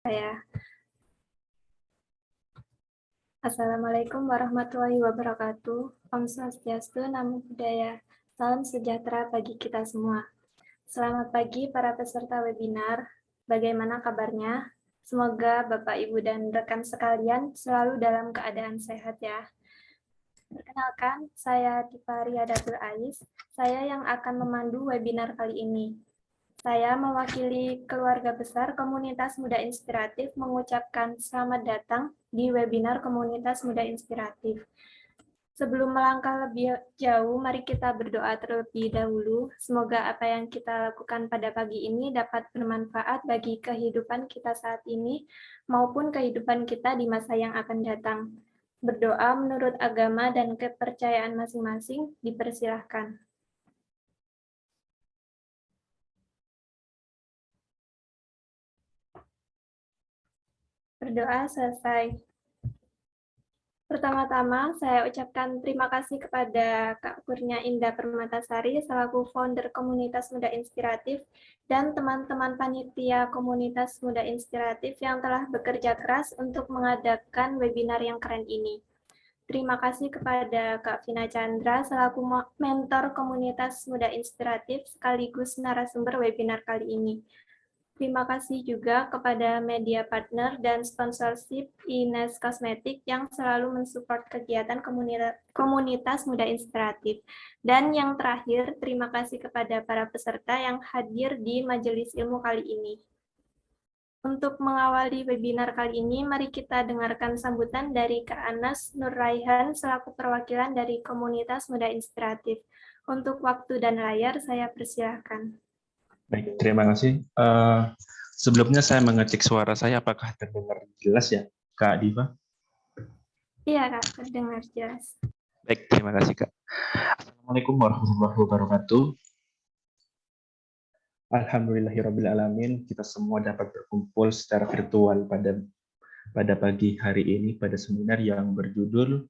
Saya. Assalamualaikum warahmatullahi wabarakatuh. Om Swastiastu, Namo Buddhaya. Salam sejahtera bagi kita semua. Selamat pagi para peserta webinar. Bagaimana kabarnya? Semoga Bapak, Ibu, dan rekan sekalian selalu dalam keadaan sehat ya. Perkenalkan, saya Dipa Riyadatul Ais. Saya yang akan memandu webinar kali ini. Saya mewakili keluarga besar Komunitas Muda Inspiratif mengucapkan selamat datang di webinar Komunitas Muda Inspiratif. Sebelum melangkah lebih jauh, mari kita berdoa terlebih dahulu. Semoga apa yang kita lakukan pada pagi ini dapat bermanfaat bagi kehidupan kita saat ini maupun kehidupan kita di masa yang akan datang. Berdoa menurut agama dan kepercayaan masing-masing dipersilahkan. Berdoa selesai. Pertama-tama, saya ucapkan terima kasih kepada Kak Kurnia Indah Permatasari selaku founder Komunitas Muda Inspiratif dan teman-teman panitia Komunitas Muda Inspiratif yang telah bekerja keras untuk mengadakan webinar yang keren ini. Terima kasih kepada Kak Vina Chandra selaku mentor Komunitas Muda Inspiratif sekaligus narasumber webinar kali ini. Terima kasih juga kepada media partner dan sponsorship Ines Kosmetik yang selalu mensupport kegiatan komunitas muda inspiratif. Dan yang terakhir, terima kasih kepada para peserta yang hadir di majelis ilmu kali ini. Untuk mengawali webinar kali ini, mari kita dengarkan sambutan dari Kak Anas Nur Raihan selaku perwakilan dari Komunitas Muda Inspiratif. Untuk waktu dan layar, saya persilahkan. Baik, terima kasih. Sebelumnya saya mengecek suara saya, apakah terdengar jelas ya, Kak Diva? Iya, Kak, terdengar jelas. Baik, terima kasih, Kak. Assalamualaikum warahmatullahi wabarakatuh. Alhamdulillahirrabbilalamin, kita semua dapat berkumpul secara virtual pada pagi hari ini pada seminar yang berjudul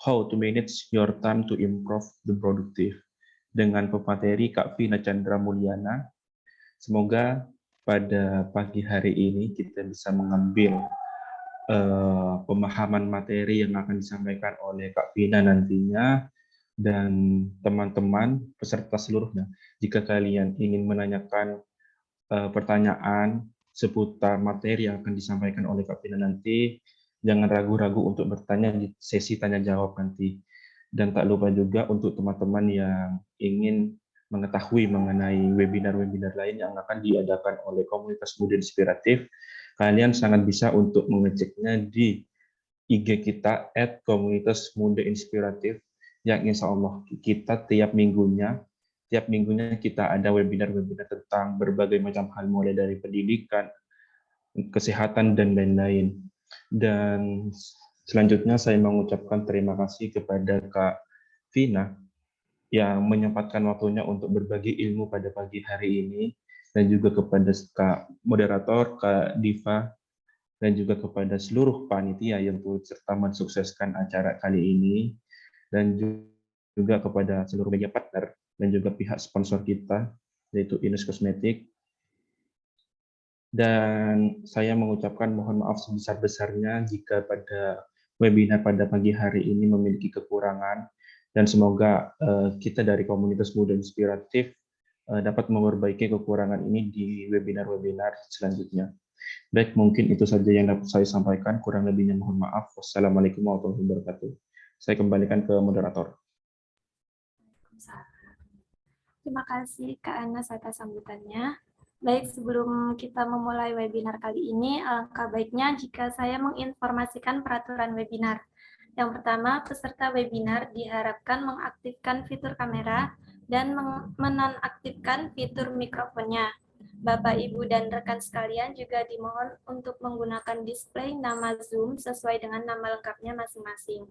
How to Manage Your Time to Improve the Productive dengan pemateri Kak Vina Chandra Mulyana. Semoga pada pagi hari ini kita bisa mengambil pemahaman materi yang akan disampaikan oleh Kak Vina nantinya, dan teman-teman peserta seluruhnya. Jika kalian ingin menanyakan pertanyaan seputar materi yang akan disampaikan oleh Kak Vina nanti, jangan ragu-ragu untuk bertanya di sesi tanya jawab nanti. Dan tak lupa juga untuk teman-teman yang ingin mengetahui mengenai webinar-webinar lain yang akan diadakan oleh Komunitas Muda Inspiratif, kalian sangat bisa untuk mengeceknya di IG kita @Komunitas Muda Inspiratif, yang insya Allah kita tiap minggunya kita ada webinar-webinar tentang berbagai macam hal, mulai dari pendidikan, kesehatan, dan lain-lain. Dan selanjutnya saya mengucapkan terima kasih kepada Kak Vina yang menyempatkan waktunya untuk berbagi ilmu pada pagi hari ini, dan juga kepada Kak Moderator, Kak Diva, dan juga kepada seluruh panitia yang turut serta mensukseskan acara kali ini, dan juga kepada seluruh media partner dan juga pihak sponsor kita, yaitu Ines Kosmetik. Dan saya mengucapkan mohon maaf sebesar-besarnya jika pada webinar pada pagi hari ini memiliki kekurangan, dan semoga kita dari Komunitas Muda Inspiratif dapat memperbaiki kekurangan ini di webinar-webinar selanjutnya. Baik, mungkin itu saja yang dapat saya sampaikan. Kurang lebihnya mohon maaf. Wassalamualaikum warahmatullahi wabarakatuh. Saya kembalikan ke moderator. Terima kasih Kak Anas atas sambutannya. Baik, sebelum kita memulai webinar kali ini, alangkah baiknya jika saya menginformasikan peraturan webinar. Yang pertama, peserta webinar diharapkan mengaktifkan fitur kamera dan menonaktifkan fitur mikrofonnya. Bapak, Ibu, dan rekan sekalian juga dimohon untuk menggunakan display nama Zoom sesuai dengan nama lengkapnya masing-masing.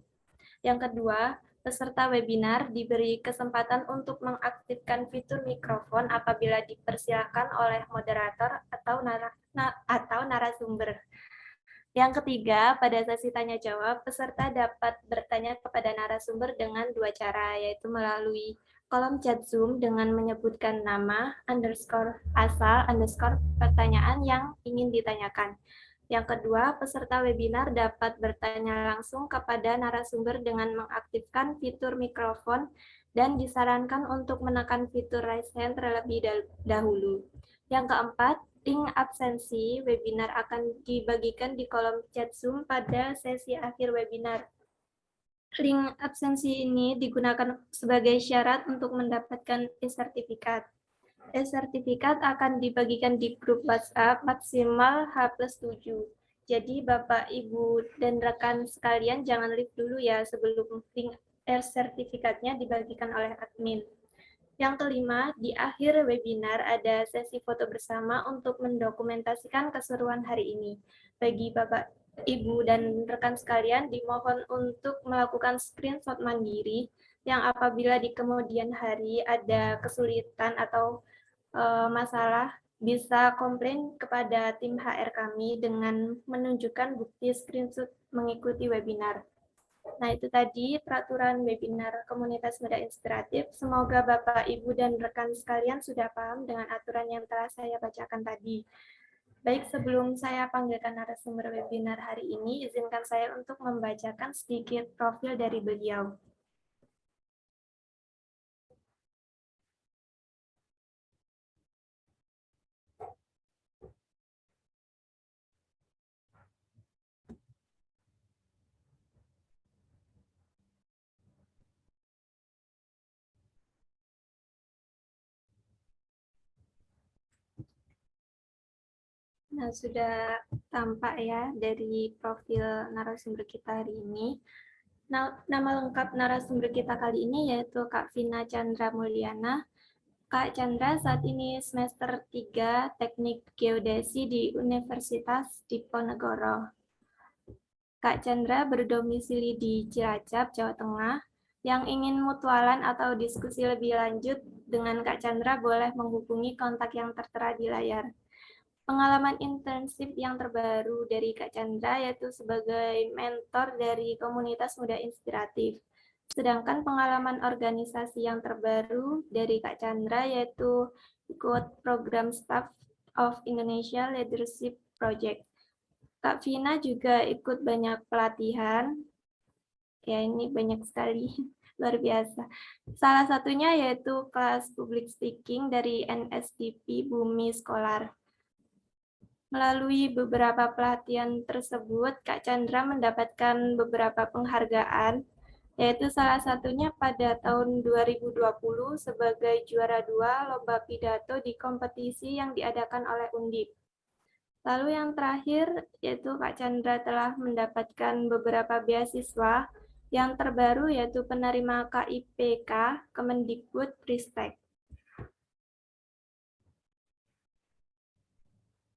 Yang kedua, peserta webinar diberi kesempatan untuk mengaktifkan fitur mikrofon apabila dipersilakan oleh moderator atau narasumber. Yang ketiga, pada sesi tanya-jawab, peserta dapat bertanya kepada narasumber dengan dua cara, yaitu melalui kolom chat Zoom dengan menyebutkan nama, underscore asal, underscore pertanyaan yang ingin ditanyakan. Yang kedua, peserta webinar dapat bertanya langsung kepada narasumber dengan mengaktifkan fitur mikrofon dan disarankan untuk menekan fitur raise hand terlebih dahulu. Yang keempat, link absensi webinar akan dibagikan di kolom chat Zoom pada sesi akhir webinar. Link absensi ini digunakan sebagai syarat untuk mendapatkan e-sertifikat. E-sertifikat akan dibagikan di grup WhatsApp maksimal H+7. Jadi Bapak, Ibu, dan rekan sekalian jangan leave dulu ya sebelum link e-sertifikatnya dibagikan oleh admin. Yang kelima, di akhir webinar ada sesi foto bersama untuk mendokumentasikan keseruan hari ini. Bagi Bapak, Ibu, dan rekan sekalian, dimohon untuk melakukan screenshot mandiri yang apabila di kemudian hari ada kesulitan atau masalah, bisa komplain kepada tim HR kami dengan menunjukkan bukti screenshot mengikuti webinar. Nah, itu tadi peraturan webinar Komunitas Muda Inspiratif. Semoga Bapak, Ibu, dan rekan sekalian sudah paham dengan aturan yang telah saya bacakan tadi. Baik, sebelum saya panggilkan narasumber webinar hari ini, izinkan saya untuk membacakan sedikit profil dari beliau. Nah, sudah tampak ya dari profil narasumber kita hari ini. Nah, nama lengkap narasumber kita kali ini yaitu Kak Vina Chandra Mulyana. Kak Chandra saat ini semester 3 Teknik Geodesi di Universitas Diponegoro. Kak Chandra berdomisili di Cilacap, Jawa Tengah. Yang ingin mutualan atau diskusi lebih lanjut dengan Kak Chandra boleh menghubungi kontak yang tertera di layar. Pengalaman internship yang terbaru dari Kak Chandra yaitu sebagai mentor dari Komunitas Muda Inspiratif. Sedangkan pengalaman organisasi yang terbaru dari Kak Chandra yaitu ikut program Staff of Indonesia Leadership Project. Kak Vina juga ikut banyak pelatihan. Ya, ini banyak sekali. Luar biasa. Salah satunya yaitu kelas public speaking dari NSDP Bumi Scholar. Melalui beberapa pelatihan tersebut, Kak Chandra mendapatkan beberapa penghargaan, yaitu salah satunya pada tahun 2020 sebagai juara 2 Lomba Pidato di kompetisi yang diadakan oleh Undip. Lalu yang terakhir, yaitu Kak Chandra telah mendapatkan beberapa beasiswa, yang terbaru yaitu penerima KIPK Kemendikbud Ristek.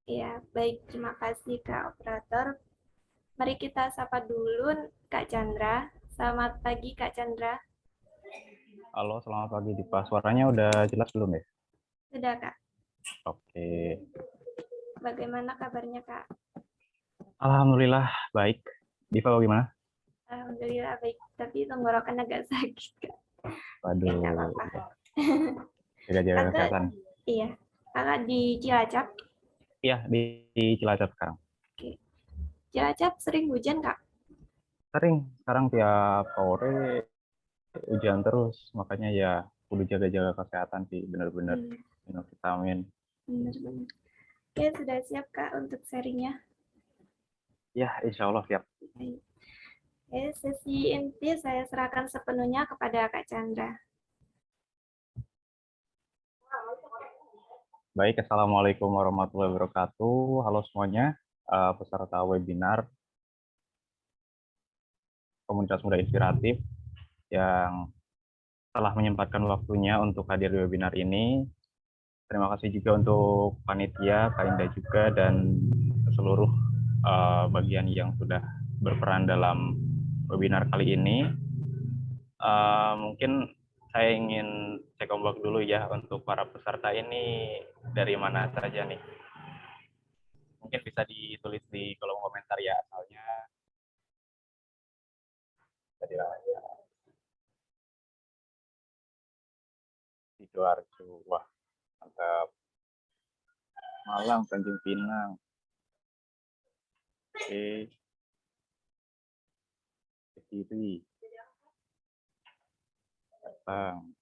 Ya, baik. Terima kasih, Kak Operator. Mari kita sapa dulu Kak Chandra. Selamat pagi, Kak Chandra. Halo, selamat pagi Dipa. Suaranya udah jelas belum ya? Sudah, Kak. Oke. Bagaimana kabarnya, Kak? Alhamdulillah baik. Dipa bagaimana? Alhamdulillah baik, tapi tenggorokan agak sakit, Kak. Waduh. Ya, nggak apa-apa. Jaga-jaga Kakak, kesehatan. iya. Kakak di Cilacap? Iya, di Cilacap sekarang. Oke. Cilacap sering hujan, Kak? Sering, sekarang tiap sore hujan terus. Makanya ya kudu jaga-jaga kesehatan sih, bener-bener minum vitamin. Benar-benar. Oke, sudah siap, Kak, untuk sharingnya? Ya, insya Allah siap. Baik. Oke, sesi inti saya serahkan sepenuhnya kepada Kak Chandra. Baik, Assalamualaikum warahmatullahi wabarakatuh. Halo semuanya, peserta webinar Komunitas Muda Inspiratif yang telah menyempatkan waktunya untuk hadir di webinar ini. Terima kasih juga untuk panitia, Kak Indah juga, dan seluruh bagian yang sudah berperan dalam webinar kali ini. Mungkin saya ingin cek ombak dulu ya untuk para peserta ini dari mana saja nih. Mungkin bisa ditulis di kolom komentar ya asalnya. Sidoarjo. Wah, mantap. Malang, Tanjung Pinang. Oke. Kediri. Batang.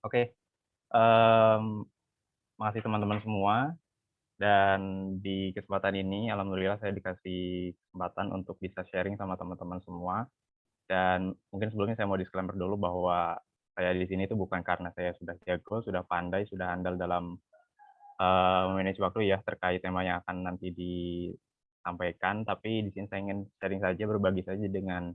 Oke. Makasih teman-teman semua. Dan di kesempatan ini, alhamdulillah saya dikasih kesempatan untuk bisa sharing sama teman-teman semua. Dan mungkin sebelumnya saya mau disclaimer dulu bahwa saya di sini itu bukan karena saya sudah jago, sudah pandai, sudah andal dalam memanage waktu ya terkait tema yang akan nanti disampaikan. Tapi di sini saya ingin sharing saja, berbagi saja dengan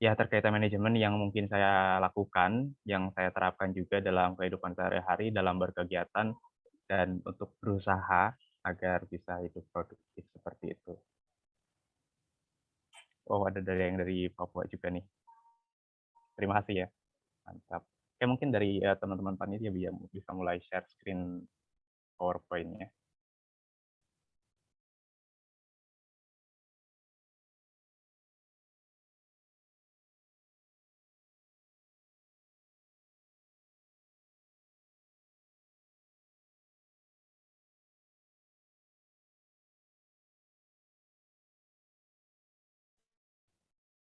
ya terkait manajemen yang mungkin saya lakukan, yang saya terapkan juga dalam kehidupan sehari-hari, dalam berkegiatan, dan untuk berusaha agar bisa hidup produktif seperti itu. Oh, ada yang dari Papua juga nih. Terima kasih ya. Mantap. Oke, mungkin dari teman-teman panitia bisa mulai share screen PowerPoint-nya.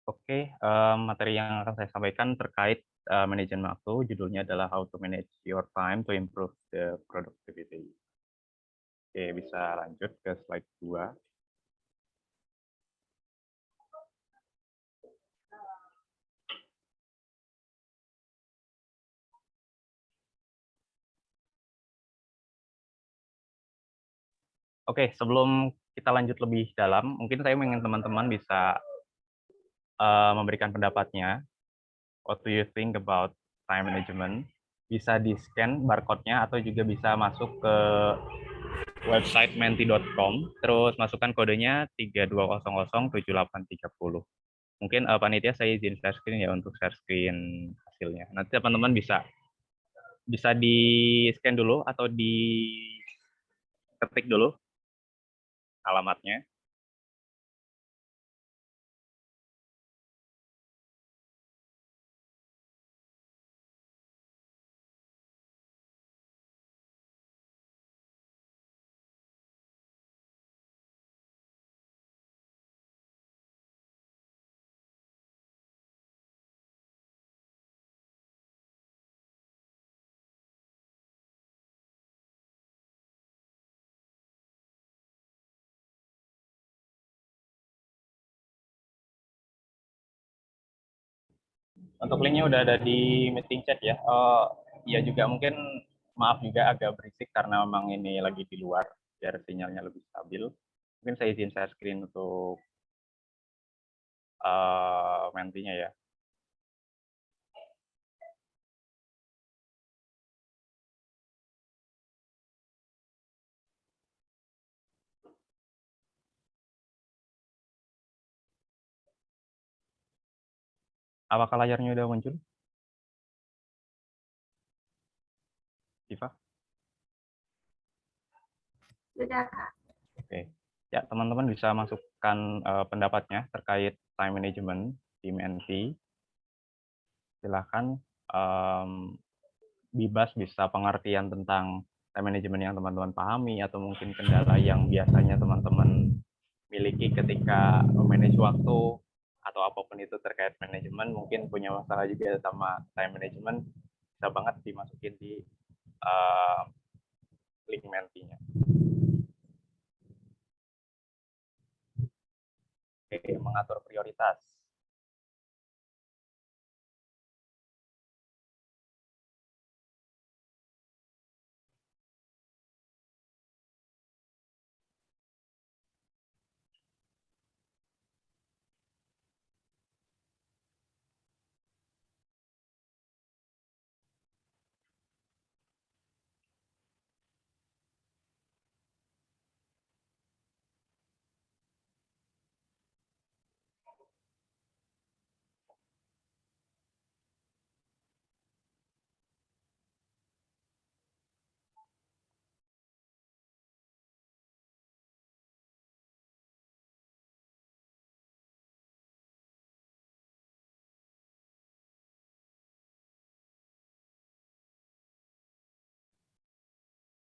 Oke, materi yang akan saya sampaikan terkait manajemen waktu, judulnya adalah How to Manage Your Time to Improve the Productivity. Oke, bisa lanjut ke slide 2. Oke, sebelum kita lanjut lebih dalam, mungkin saya ingin teman-teman bisa memberikan pendapatnya. What do you think about time management? Bisa di-scan barcode-nya atau juga bisa masuk ke website menti.com, terus masukkan kodenya 32007830. Mungkin panitia saya izin share screen ya untuk share screen hasilnya. Nanti teman-teman bisa di-scan dulu atau diketik dulu alamatnya. Untuk linknya udah ada di meeting chat ya. Ya juga mungkin maaf juga agak berisik karena memang ini lagi di luar biar sinyalnya lebih stabil. Mungkin saya izin share screen untuk mentinya ya. Apakah layarnya udah muncul? Diva? Sudah, Kak. Oke. Ya, teman-teman bisa masukkan pendapatnya terkait time management di Menti. Silahkan bebas bisa pengertian tentang time management yang teman-teman pahami atau mungkin kendala yang biasanya teman-teman miliki ketika memanage waktu atau apapun itu terkait manajemen, mungkin punya masalah juga sama time management, bisa banget dimasukin di link Mentinya. Oke, mengatur prioritas.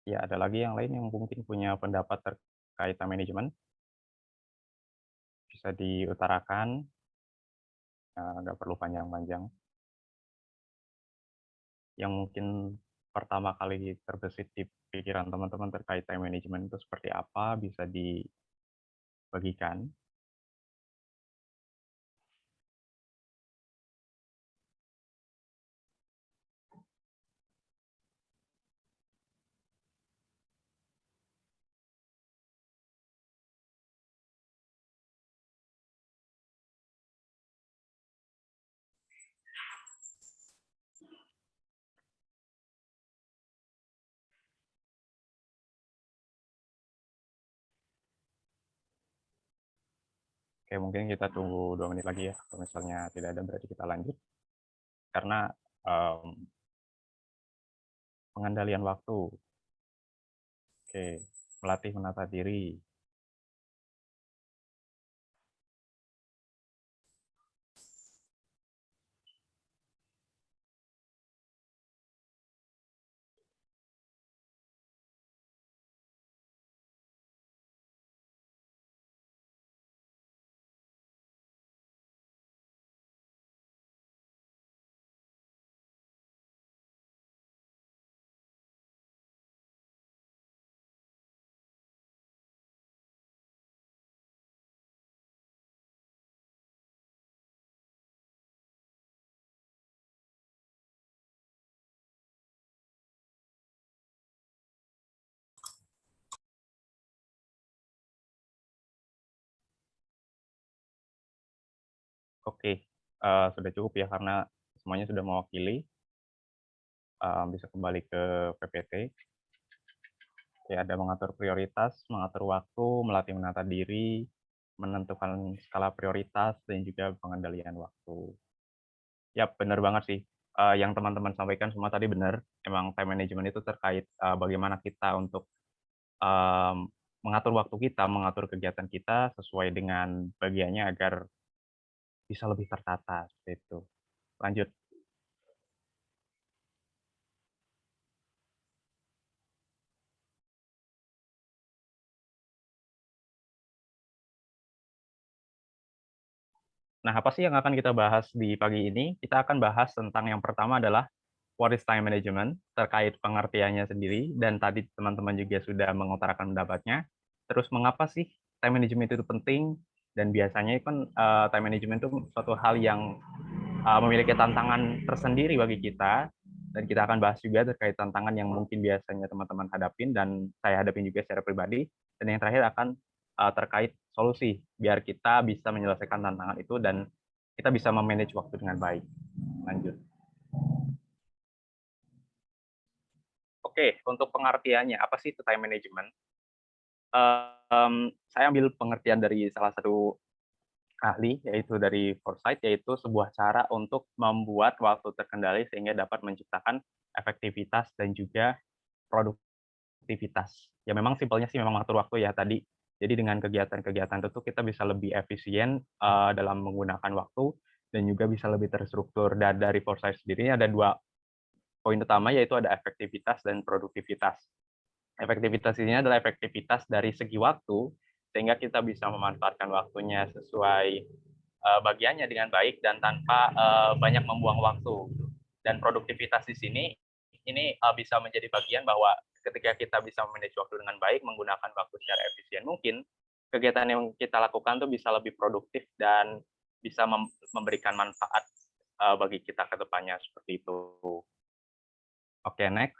Ya, ada lagi yang lain yang mungkin punya pendapat terkait time management? Bisa diutarakan, nggak perlu panjang-panjang. Yang mungkin pertama kali terbesit di pikiran teman-teman terkait time management itu seperti apa, bisa dibagikan. Oke, mungkin kita tunggu 2 menit lagi ya, kalau misalnya tidak ada berarti kita lanjut. Karena, pengendalian waktu. Oke, melatih menata diri. Oke, sudah cukup ya karena semuanya sudah mewakili, bisa kembali ke PPT. Oke, ada mengatur prioritas, mengatur waktu, melatih menata diri, menentukan skala prioritas, dan juga pengendalian waktu. Ya, benar banget sih, yang teman-teman sampaikan semua tadi benar. Emang time management itu terkait, bagaimana kita untuk, mengatur waktu kita, mengatur kegiatan kita sesuai dengan bagiannya agar bisa lebih tertata, seperti itu. Lanjut. Nah, apa sih yang akan kita bahas di pagi ini? Kita akan bahas tentang yang pertama adalah what is time management, terkait pengertiannya sendiri, dan tadi teman-teman juga sudah mengutarakan pendapatnya. Terus mengapa sih time management itu penting, dan biasanya kan time management itu suatu hal yang memiliki tantangan tersendiri bagi kita, dan kita akan bahas juga terkait tantangan yang mungkin biasanya teman-teman hadapin, dan saya hadapin juga secara pribadi, dan yang terakhir akan terkait solusi, biar kita bisa menyelesaikan tantangan itu, dan kita bisa memanage waktu dengan baik. Lanjut. Oke, untuk pengertiannya, apa sih itu time management? Saya ambil pengertian dari salah satu ahli, yaitu dari Foresight, yaitu sebuah cara untuk membuat waktu terkendali sehingga dapat menciptakan efektivitas dan juga produktivitas. Ya memang simpelnya sih memang mengatur waktu ya tadi. Jadi dengan kegiatan-kegiatan itu kita bisa lebih efisien dalam menggunakan waktu dan juga bisa lebih terstruktur. Dan dari Foresight sendiri ada 2 poin utama, yaitu ada efektivitas dan produktivitas. Efektivitas ini adalah efektivitas dari segi waktu, sehingga kita bisa memanfaatkan waktunya sesuai bagiannya dengan baik dan tanpa banyak membuang waktu. Dan produktivitas di sini ini bisa menjadi bagian bahwa ketika kita bisa memanage waktu dengan baik, menggunakan waktu secara efisien mungkin, kegiatan yang kita lakukan tuh bisa lebih produktif dan bisa memberikan manfaat bagi kita ke depannya, seperti itu. Oke, next.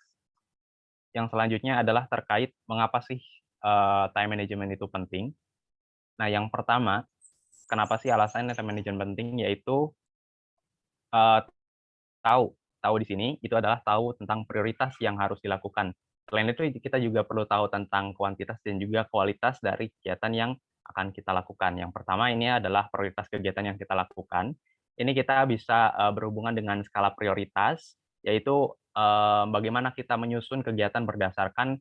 Yang selanjutnya adalah terkait mengapa sih time management itu penting. Nah, yang pertama, kenapa sih alasannya time management penting, yaitu eee, tahu di sini itu adalah tahu tentang prioritas yang harus dilakukan. Selain itu kita juga perlu tahu tentang kuantitas dan juga kualitas dari kegiatan yang akan kita lakukan. Yang pertama ini adalah prioritas kegiatan yang kita lakukan. Ini kita bisa berhubungan dengan skala prioritas, yaitu bagaimana kita menyusun kegiatan berdasarkan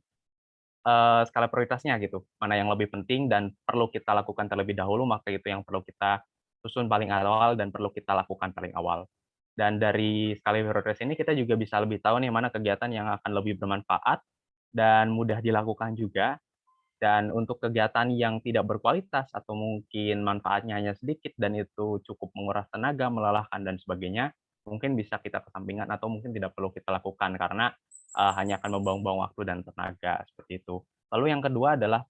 skala prioritasnya gitu, mana yang lebih penting dan perlu kita lakukan terlebih dahulu, maka itu yang perlu kita susun paling awal dan perlu kita lakukan paling awal. Dan dari skala prioritas ini kita juga bisa lebih tahu nih mana kegiatan yang akan lebih bermanfaat dan mudah dilakukan juga. Dan untuk kegiatan yang tidak berkualitas atau mungkin manfaatnya hanya sedikit dan itu cukup menguras tenaga, melelahkan dan sebagainya, mungkin bisa kita kesampingkan atau mungkin tidak perlu kita lakukan karena, hanya akan membuang-buang waktu dan tenaga, seperti itu. Lalu yang kedua adalah,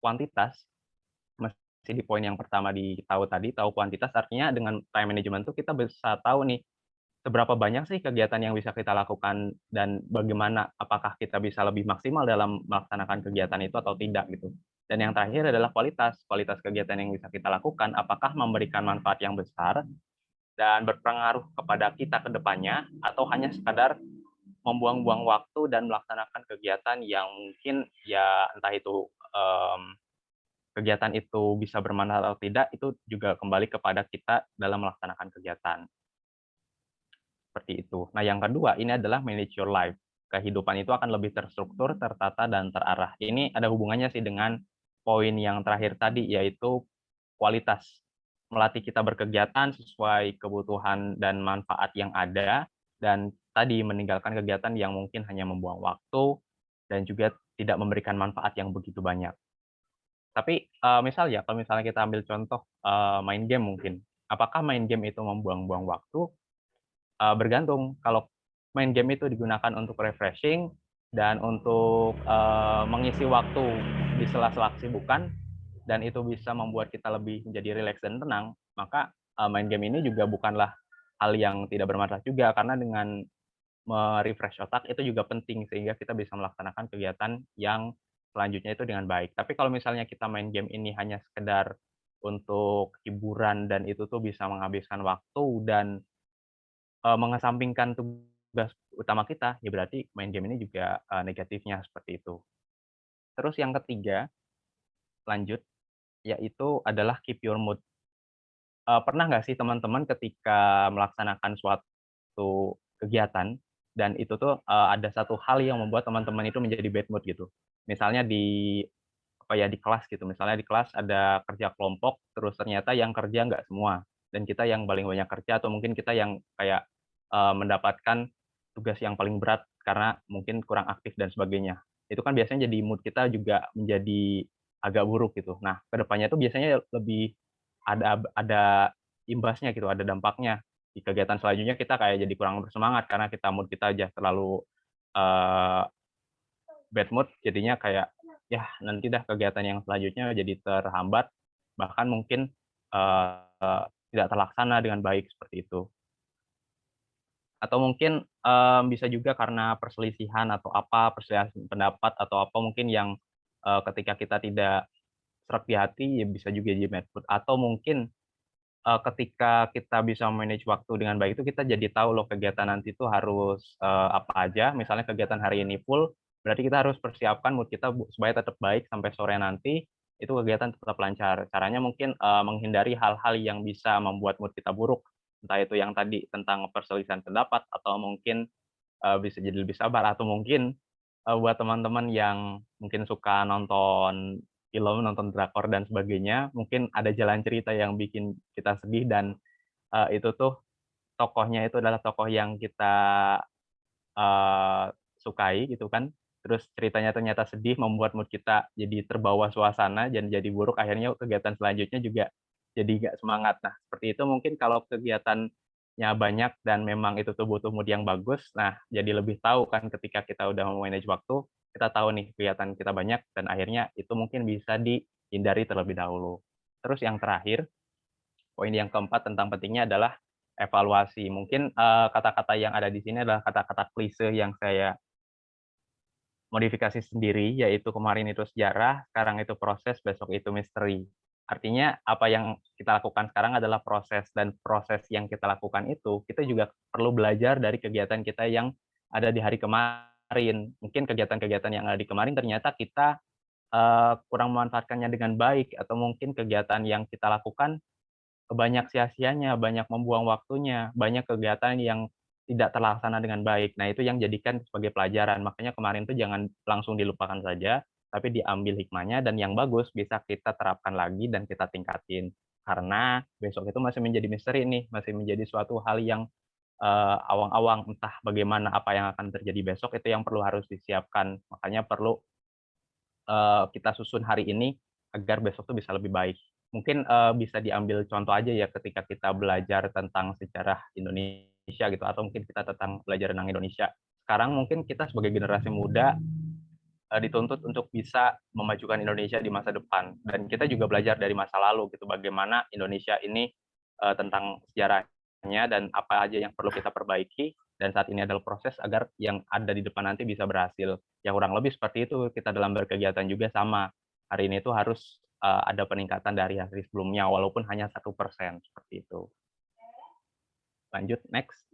kuantitas. Masih di poin yang pertama tahu tadi, tahu kuantitas artinya dengan time management tuh kita bisa tahu nih, seberapa banyak sih kegiatan yang bisa kita lakukan dan bagaimana apakah kita bisa lebih maksimal dalam melaksanakan kegiatan itu atau tidak gitu. Dan yang terakhir adalah kualitas. Kualitas kegiatan yang bisa kita lakukan apakah memberikan manfaat yang besar dan berpengaruh kepada kita ke depannya atau hanya sekadar membuang-buang waktu dan melaksanakan kegiatan yang mungkin ya entah itu, kegiatan itu bisa bermanfaat atau tidak, itu juga kembali kepada kita dalam melaksanakan kegiatan. Seperti itu. Nah, yang kedua ini adalah manage your life. Kehidupan itu akan lebih terstruktur, tertata, dan terarah. Ini ada hubungannya sih dengan poin yang terakhir tadi, yaitu kualitas. Melatih kita berkegiatan sesuai kebutuhan dan manfaat yang ada, dan tadi meninggalkan kegiatan yang mungkin hanya membuang waktu, dan juga tidak memberikan manfaat yang begitu banyak. Tapi, misal ya, kalau misalnya kita ambil contoh, main game mungkin. Apakah main game itu membuang-buang waktu? Bergantung, kalau main game itu digunakan untuk refreshing dan untuk, mengisi waktu di sela-sela kesibukan, dan itu bisa membuat kita lebih menjadi rileks dan tenang, maka, main game ini juga bukanlah hal yang tidak bermanfaat juga, karena dengan me-refresh otak itu juga penting, sehingga kita bisa melaksanakan kegiatan yang selanjutnya itu dengan baik. Tapi kalau misalnya kita main game ini hanya sekedar untuk hiburan dan itu tuh bisa menghabiskan waktu dan mengesampingkan tugas utama kita, ya berarti main game ini juga, negatifnya seperti itu. Terus yang ketiga, lanjut, yaitu adalah keep your mood. Pernah nggak sih teman-teman ketika melaksanakan suatu kegiatan, dan itu tuh, ada satu hal yang membuat teman-teman itu menjadi bad mood gitu. Misalnya di kelas gitu, misalnya di kelas ada kerja kelompok, terus ternyata yang kerja nggak semua, dan kita yang paling banyak kerja atau mungkin kita yang kayak, mendapatkan tugas yang paling berat karena mungkin kurang aktif dan sebagainya. Itu kan biasanya jadi mood kita juga menjadi agak buruk gitu. Nah, ke depannya tuh biasanya lebih ada imbasnya gitu, ada dampaknya. Di kegiatan selanjutnya kita kayak jadi kurang bersemangat karena mood kita aja terlalu, eee bad mood jadinya kayak, ya nanti dah kegiatan yang selanjutnya jadi terhambat, bahkan mungkin, tidak terlaksana dengan baik seperti itu. Atau mungkin, bisa juga karena perselisihan atau apa, perselisihan pendapat atau apa mungkin yang, ketika kita tidak sreg di hati, ya bisa juga jadi bad mood. Atau mungkin, ketika kita bisa manage waktu dengan baik itu kita jadi tahu loh kegiatan nanti tuh harus, apa aja, misalnya kegiatan hari ini full, berarti kita harus persiapkan mood kita supaya tetap baik sampai sore nanti, itu kegiatan tetap lancar. Caranya mungkin, menghindari hal-hal yang bisa membuat mood kita buruk, entah itu yang tadi tentang perselisihan pendapat atau mungkin, bisa jadi lebih sabar atau mungkin, buat teman-teman yang mungkin suka nonton film, nonton drakor dan sebagainya, mungkin ada jalan cerita yang bikin kita sedih dan, itu tuh tokohnya itu adalah tokoh yang kita, eee, sukai gitu kan, terus ceritanya ternyata sedih membuat mood kita jadi terbawa suasana dan jadi buruk, akhirnya kegiatan selanjutnya juga jadi nggak semangat. Nah, seperti itu mungkin kalau kegiatannya banyak dan memang itu tuh butuh mood yang bagus, nah jadi lebih tahu kan ketika kita udah me-manage waktu, kita tahu nih kegiatan kita banyak dan akhirnya itu mungkin bisa dihindari terlebih dahulu. Terus yang terakhir, poin yang keempat tentang pentingnya adalah evaluasi. Mungkin, kata-kata yang ada di sini adalah kata-kata klise yang saya modifikasi sendiri, yaitu kemarin itu sejarah, sekarang itu proses, besok itu misteri. Artinya apa yang kita lakukan sekarang adalah proses, dan proses yang kita lakukan itu, kita juga perlu belajar dari kegiatan kita yang ada di hari kemarin. Mungkin kegiatan-kegiatan yang ada di kemarin ternyata kita, kurang memanfaatkannya dengan baik, atau mungkin kegiatan yang kita lakukan banyak sia-sianya, banyak membuang waktunya, banyak kegiatan yang tidak terlaksana dengan baik. Nah, itu yang jadikan sebagai pelajaran. Makanya kemarin tuh jangan langsung dilupakan saja, tapi diambil hikmahnya dan yang bagus bisa kita terapkan lagi dan kita tingkatin. Karena besok itu masih menjadi misteri nih, masih menjadi suatu hal yang, awang-awang entah bagaimana apa yang akan terjadi besok, itu yang perlu harus disiapkan. Makanya perlu kita susun hari ini agar besok tuh bisa lebih baik. Mungkin bisa diambil contoh aja ya ketika kita belajar tentang sejarah Indonesia gitu, atau mungkin kita belajar tentang Indonesia. Sekarang mungkin kita sebagai generasi muda dituntut untuk bisa memajukan Indonesia di masa depan, dan kita juga belajar dari masa lalu gitu, bagaimana Indonesia ini tentang sejarahnya dan apa aja yang perlu kita perbaiki, dan saat ini adalah proses agar yang ada di depan nanti bisa berhasil. Ya kurang lebih seperti itu kita dalam berkegiatan juga sama. Hari ini itu harus ada peningkatan dari hari sebelumnya walaupun hanya 1% seperti itu. Lanjut next.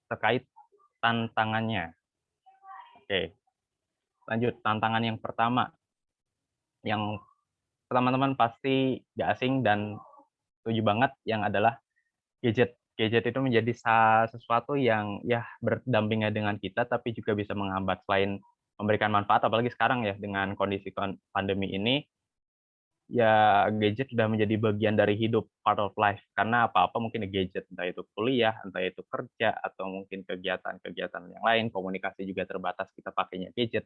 Terkait tantangannya. Oke. Lanjut tantangan yang pertama, yang teman-teman pasti nggak asing dan setuju banget, yang adalah gadget. Gadget itu menjadi sesuatu yang ya berdampingan dengan kita, tapi juga bisa menghambat. Selain memberikan manfaat, apalagi sekarang ya dengan kondisi pandemi ini, ya gadget sudah menjadi bagian dari hidup, part of life. Karena apa-apa mungkin gadget, entah itu kuliah, entah itu kerja, atau mungkin kegiatan-kegiatan yang lain, komunikasi juga terbatas, kita pakainya gadget.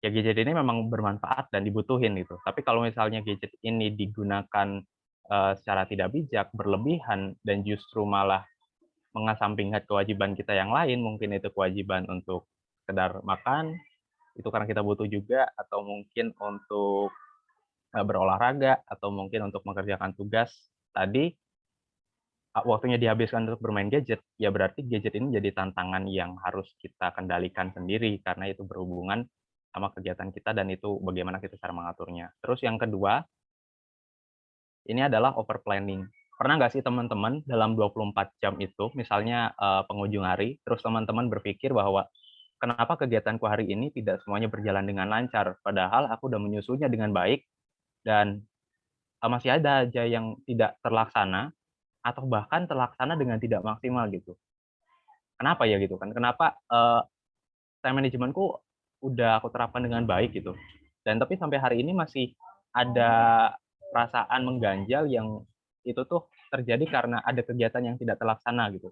Ya gadget ini memang bermanfaat dan dibutuhin gitu. Tapi kalau misalnya gadget ini digunakan secara tidak bijak, berlebihan, dan justru malah mengesampingkan kewajiban kita yang lain, mungkin itu kewajiban untuk sekedar makan, itu karena kita butuh juga, atau mungkin untuk berolahraga, atau mungkin untuk mengerjakan tugas tadi, waktunya dihabiskan untuk bermain gadget, ya berarti gadget ini jadi tantangan yang harus kita kendalikan sendiri, karena itu berhubungan sama kegiatan kita dan itu bagaimana kita cara mengaturnya. Terus yang kedua, ini adalah over planning. Pernah nggak sih teman-teman dalam 24 jam itu, misalnya penghujung hari, terus teman-teman berpikir bahwa kenapa kegiatanku hari ini tidak semuanya berjalan dengan lancar, padahal aku udah menyusunnya dengan baik dan masih ada aja yang tidak terlaksana atau bahkan terlaksana dengan tidak maksimal gitu. Kenapa ya gitu kan? Kenapa time managementku udah aku terapkan dengan baik gitu. Dan tapi sampai hari ini masih ada perasaan mengganjal yang itu tuh terjadi karena ada kegiatan yang tidak terlaksana gitu.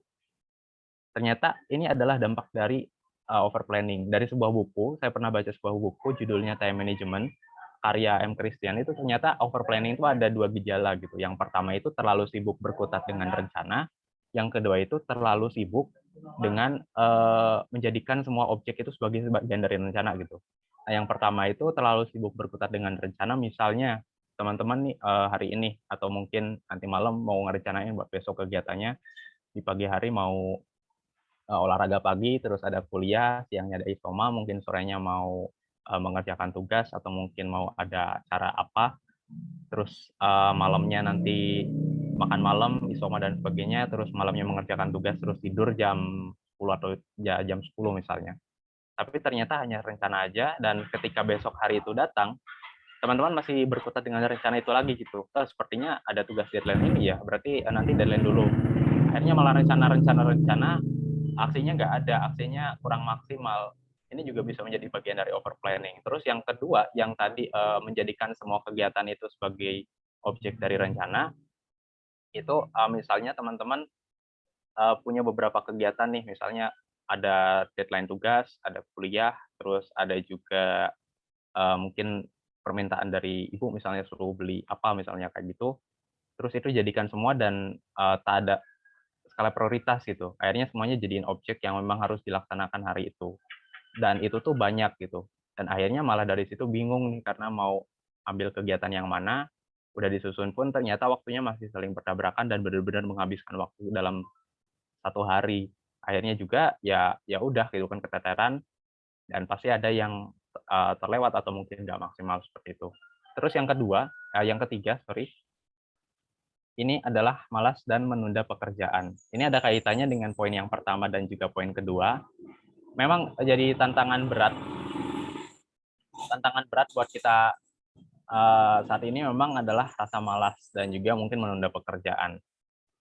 Ternyata ini adalah dampak dari over planning. Dari sebuah buku, saya pernah baca sebuah buku judulnya Time Management karya M. Christian, itu ternyata over planning itu ada 2 gejala gitu. Yang pertama itu terlalu sibuk berkutat dengan rencana, yang kedua itu terlalu sibuk dengan menjadikan semua objek itu sebagai bagian dari rencana gitu. Nah, yang pertama itu terlalu sibuk berkutat dengan rencana, misalnya teman-teman nih hari ini atau mungkin nanti malam mau ngerencanain buat besok kegiatannya, di pagi hari mau olahraga pagi, terus ada kuliah, siangnya ada isoma, mungkin sorenya mau mengerjakan tugas atau mungkin mau ada acara apa, terus malamnya nanti makan malam, isoma dan sebagainya, terus malamnya mengerjakan tugas, terus tidur jam 10 atau jam 10 misalnya. Tapi ternyata hanya rencana aja, dan ketika besok hari itu datang, teman-teman masih berkutat dengan rencana itu lagi gitu. Sepertinya ada tugas deadline ini ya, berarti nanti deadline dulu. Akhirnya malah rencana, aksinya nggak ada, aksinya kurang maksimal. Ini juga bisa menjadi bagian dari over planning. Terus yang kedua, yang tadi menjadikan semua kegiatan itu sebagai objek dari rencana, itu misalnya teman-teman punya beberapa kegiatan nih, misalnya ada deadline tugas, ada kuliah, terus ada juga mungkin permintaan dari ibu misalnya suruh beli apa misalnya kayak gitu. Terus itu jadikan semua dan tak ada skala prioritas gitu. Akhirnya semuanya jadiin objek yang memang harus dilaksanakan hari itu. Dan itu tuh banyak gitu. Dan akhirnya malah dari situ bingung nih karena mau ambil kegiatan yang mana, udah disusun pun ternyata waktunya masih saling bertabrakan dan benar-benar menghabiskan waktu dalam 1 hari. Akhirnya juga ya udah gitu kan keteteran dan pasti ada yang terlewat atau mungkin nggak maksimal seperti itu. Terus yang ketiga, sorry, ini adalah malas dan menunda pekerjaan. Ini ada kaitannya dengan poin yang pertama dan juga poin kedua. Memang jadi tantangan berat buat kita saat ini memang adalah rasa malas dan juga mungkin menunda pekerjaan.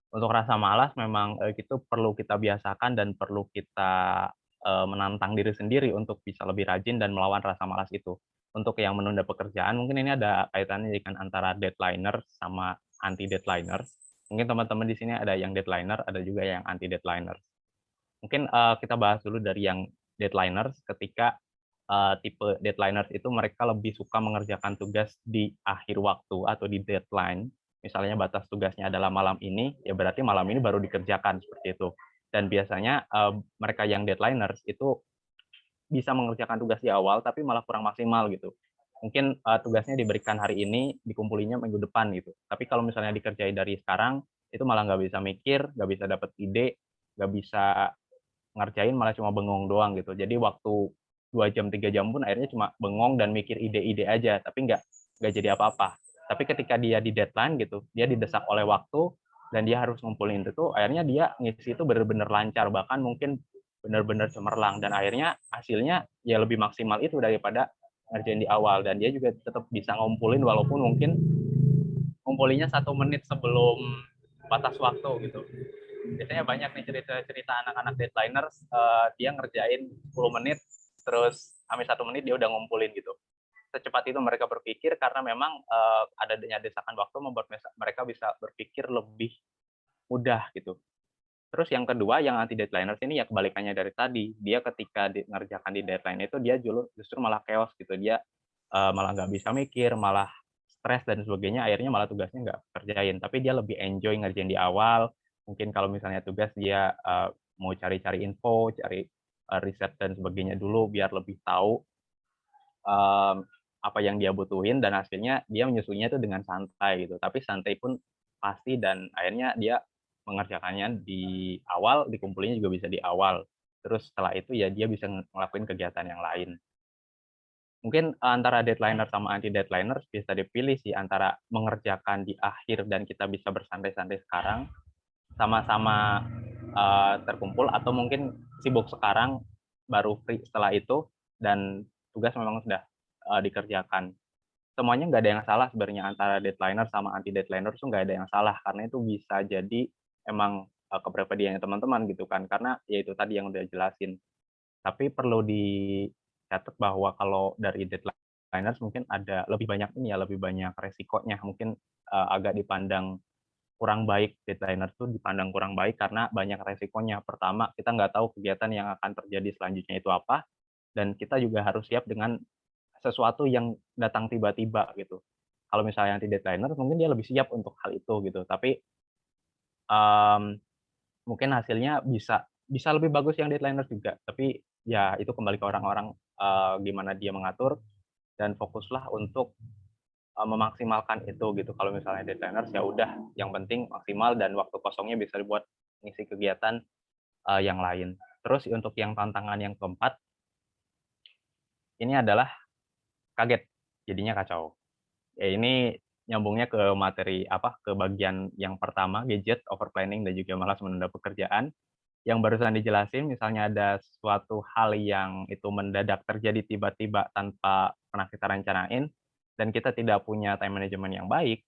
Untuk rasa malas memang itu perlu kita biasakan dan perlu kita menantang diri sendiri untuk bisa lebih rajin dan melawan rasa malas itu. Untuk yang menunda pekerjaan, mungkin ini ada kaitannya dengan antara deadliner sama anti deadliner. Mungkin teman-teman di sini ada yang deadliner, ada juga yang anti deadliner. Mungkin kita bahas dulu dari yang deadliners. Ketika tipe deadliners itu mereka lebih suka mengerjakan tugas di akhir waktu atau di deadline. Misalnya batas tugasnya adalah malam ini, ya berarti malam ini baru dikerjakan, seperti itu. Dan biasanya mereka yang deadliners itu bisa mengerjakan tugas di awal, tapi malah kurang maksimal gitu. Mungkin tugasnya diberikan hari ini, dikumpulinya minggu depan gitu. Tapi kalau misalnya dikerjain dari sekarang, itu malah nggak bisa mikir, nggak bisa dapat ide, nggak bisa ngerjain, malah cuma bengong doang gitu. Jadi waktu 2 jam, 3 jam pun akhirnya cuma bengong dan mikir ide-ide aja, tapi nggak jadi apa-apa. Tapi ketika dia di deadline gitu, dia didesak oleh waktu, dan dia harus ngumpulin itu tuh, akhirnya dia ngisi itu bener-bener lancar, bahkan mungkin bener-bener cemerlang, dan akhirnya hasilnya ya lebih maksimal itu daripada ngerjain di awal, dan dia juga tetap bisa ngumpulin walaupun mungkin ngumpulinnya 1 menit sebelum batas waktu gitu. Biasanya banyak nih cerita-cerita anak-anak deadliners, dia ngerjain 10 menit, terus hampir 1 menit dia udah ngumpulin gitu. Secepat itu mereka berpikir karena memang adanya desakan waktu membuat mereka bisa berpikir lebih mudah gitu. Terus yang kedua, yang anti deadliners ini ya kebalikannya dari tadi. Dia ketika ngerjakan di deadline itu dia justru malah chaos gitu. Dia malah nggak bisa mikir, malah stres dan sebagainya. Akhirnya malah tugasnya nggak kerjain. Tapi dia lebih enjoy ngerjain di awal. Mungkin kalau misalnya tugas dia mau cari-cari info, cari riset dan sebagainya dulu biar lebih tahu apa yang dia butuhin, dan hasilnya dia menyusunnya itu dengan santai gitu. Tapi santai pun pasti, dan akhirnya dia mengerjakannya di awal, dikumpulinnya juga bisa di awal. Terus setelah itu ya dia bisa ngelakuin kegiatan yang lain. Mungkin antara deadliner sama anti deadliner bisa dipilih sih, antara mengerjakan di akhir dan kita bisa bersantai-santai sekarang, sama-sama terkumpul, atau mungkin sibuk sekarang baru free setelah itu, dan tugas memang sudah dikerjakan. Semuanya nggak ada yang salah sebenarnya, antara deadliner sama anti deadliner tuh nggak ada yang salah, karena itu bisa jadi emang kepribadiannya teman-teman gitu kan, karena ya itu tadi yang udah jelasin. Tapi perlu dicatat bahwa kalau dari deadliners mungkin ada lebih banyak ini ya, lebih banyak resikonya, mungkin agak dipandang kurang baik. Deadliner tuh dipandang kurang baik karena banyak resikonya. Pertama, kita nggak tahu kegiatan yang akan terjadi selanjutnya itu apa, dan kita juga harus siap dengan sesuatu yang datang tiba-tiba gitu. Kalau misalnya anti deadliner mungkin dia lebih siap untuk hal itu gitu, tapi um, mungkin hasilnya bisa bisa lebih bagus yang deadliner juga. Tapi ya itu kembali ke orang-orang, gimana dia mengatur, dan fokuslah untuk memaksimalkan itu gitu. Kalau misalnya deadliners ya udah, yang penting maksimal dan waktu kosongnya bisa dibuat ngisi kegiatan yang lain. Terus untuk yang tantangan yang keempat, ini adalah kaget, jadinya kacau. Ya ini nyambungnya ke materi ke bagian yang pertama, gadget, overplanning, dan juga malas menunda pekerjaan. Yang barusan dijelasin, misalnya ada suatu hal yang itu mendadak terjadi tiba-tiba tanpa pernah kita rencanain, dan kita tidak punya time management yang baik,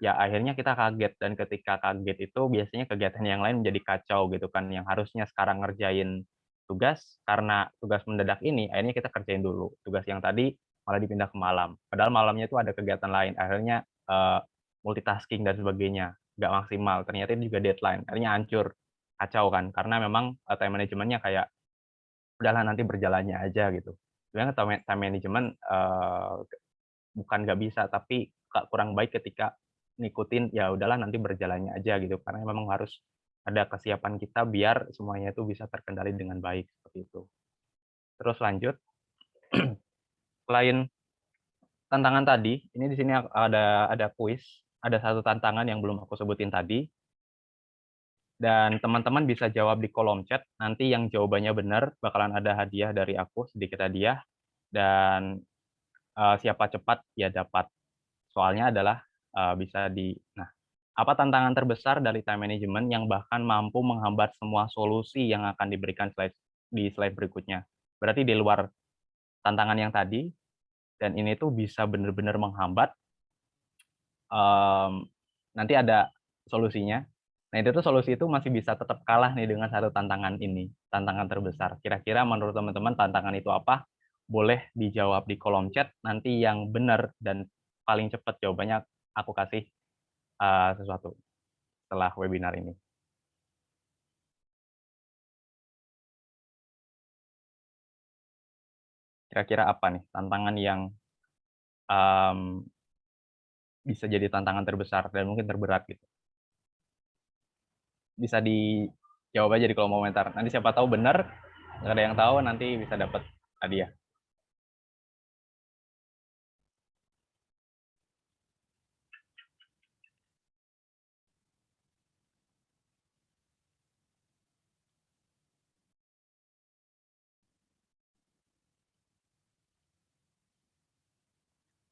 ya akhirnya kita kaget, dan ketika kaget itu biasanya kegiatan yang lain menjadi kacau gitu kan, yang harusnya sekarang ngerjain tugas, karena tugas mendadak ini akhirnya kita kerjain dulu. Tugas yang tadi malah dipindah ke malam, padahal malamnya itu ada kegiatan lain, akhirnya multitasking dan sebagainya, nggak maksimal, ternyata ini juga deadline, akhirnya hancur, kacau kan, karena memang time manajemennya kayak, udahlah nanti berjalannya aja gitu. Sebenarnya time management bukan nggak bisa, tapi kurang baik ketika ngikutin, ya udahlah nanti berjalannya aja gitu, karena memang harus ada kesiapan kita biar semuanya itu bisa terkendali dengan baik, seperti itu. Terus lanjut, selain tantangan tadi, ini di sini ada kuis, ada satu tantangan yang belum aku sebutin tadi, dan teman-teman bisa jawab di kolom chat, nanti yang jawabannya benar bakalan ada hadiah dari aku, sedikit hadiah, dan siapa cepat ya dapat. Soalnya adalah nah, apa tantangan terbesar dari time management yang bahkan mampu menghambat semua solusi yang akan diberikan di slide berikutnya. Berarti di luar tantangan yang tadi, dan ini tuh bisa benar-benar menghambat, nanti ada solusinya. Nah, itu tuh solusi itu masih bisa tetap kalah nih dengan satu tantangan ini, tantangan terbesar. Kira-kira menurut teman-teman tantangan itu apa? Boleh dijawab di kolom chat, nanti yang benar dan paling cepat jawabannya aku kasih sesuatu. setelah webinar ini? Kira-kira apa nih tantangan yang bisa jadi tantangan terbesar dan mungkin terberat gitu? Bisa dijawab aja di kolom komentar. Nanti siapa tahu benar, nggak ada yang tahu, nanti bisa dapat hadiah.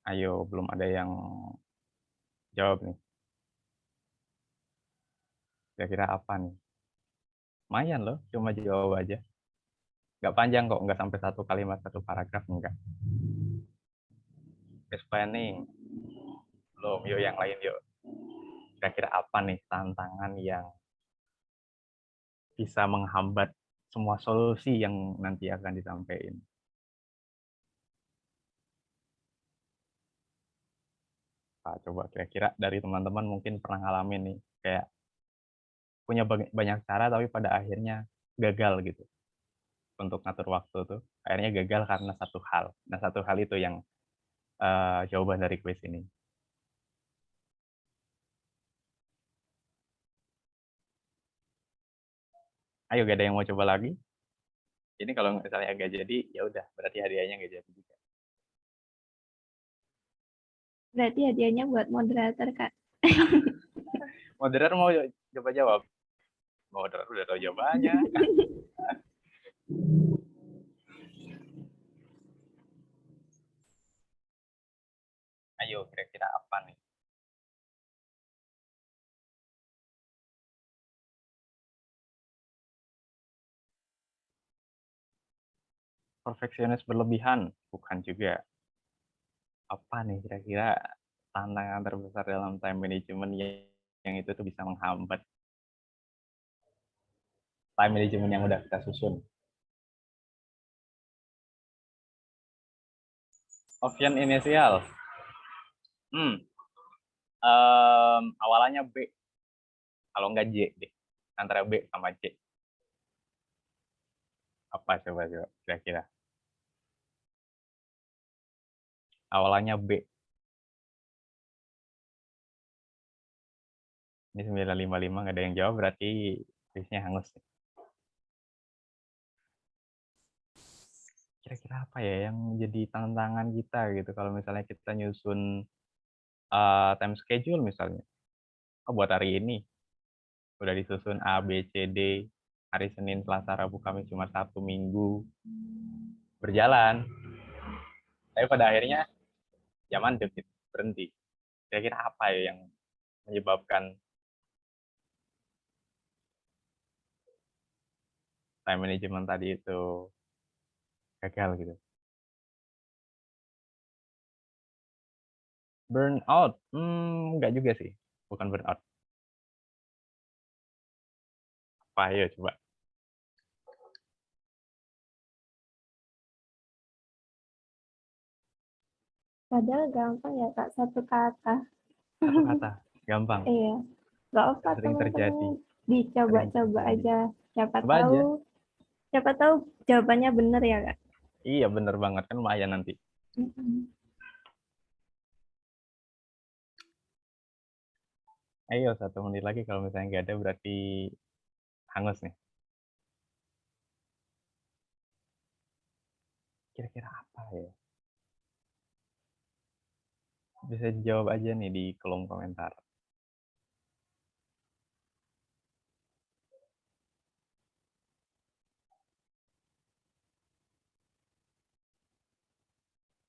Ayo, belum ada yang jawab nih. Kira-kira apa nih? Lumayan loh, cuma jawab aja. Nggak panjang kok, nggak sampai 1 kalimat, 1 paragraf, enggak. Planning. Belum, yuk yang lain yuk. Kira-kira apa nih tantangan yang bisa menghambat semua solusi yang nanti akan disampaikan? Nah, coba kira-kira dari teman-teman mungkin pernah ngalamin nih, kayak punya banyak cara tapi pada akhirnya gagal gitu untuk ngatur waktu tuh. Akhirnya gagal karena satu hal. Nah, satu hal itu yang jawaban dari kuis ini. Ayo, gak ada yang mau coba lagi? Ini kalau misalnya nggak jadi, ya udah, berarti hadiahnya nggak jadi juga. Berarti hadiahnya buat moderator, Kak. Moderator mau coba jawab? Moderator udah tahu jawabannya. Ayo, kira-kira apa nih? Perfeksionis berlebihan? Bukan juga. Apa nih kira-kira tantangan terbesar dalam time management yang itu tuh bisa menghambat time management yang udah kita susun? Option inisial. Awalannya B. Kalau nggak J deh. Antara B sama C. Apa coba kira-kira? Awalannya B. Ini 955 nggak ada yang jawab, berarti kuisnya hangus. Kira-kira apa ya yang jadi tantangan kita gitu kalau misalnya kita nyusun time schedule misalnya. Oh, buat hari ini udah disusun A, B, C, D, hari Senin, Selasa, Rabu, Kamis, Jumat, Sabtu, Minggu berjalan. Tapi pada akhirnya ya mandek gitu, berhenti. Kira-kira apa ya yang menyebabkan time management tadi itu gagal gitu? Burnout? Enggak juga sih. Bukan burnout. Apa ya coba? Padahal gampang ya, Kak. Satu kata. Satu kata. Gampang. Iya. Gak apa Sering terjadi. teman-teman. Dicoba-coba Sering terjadi. aja. Siapa Coba tahu. aja. Siapa tahu jawabannya benar ya, Kak. Iya, bener banget. Kan lumayan nanti. Ayo, 1 menit lagi. Kalau misalnya nggak ada, berarti hangus nih. Kira-kira apa ya? Bisa dijawab aja nih di kolom komentar.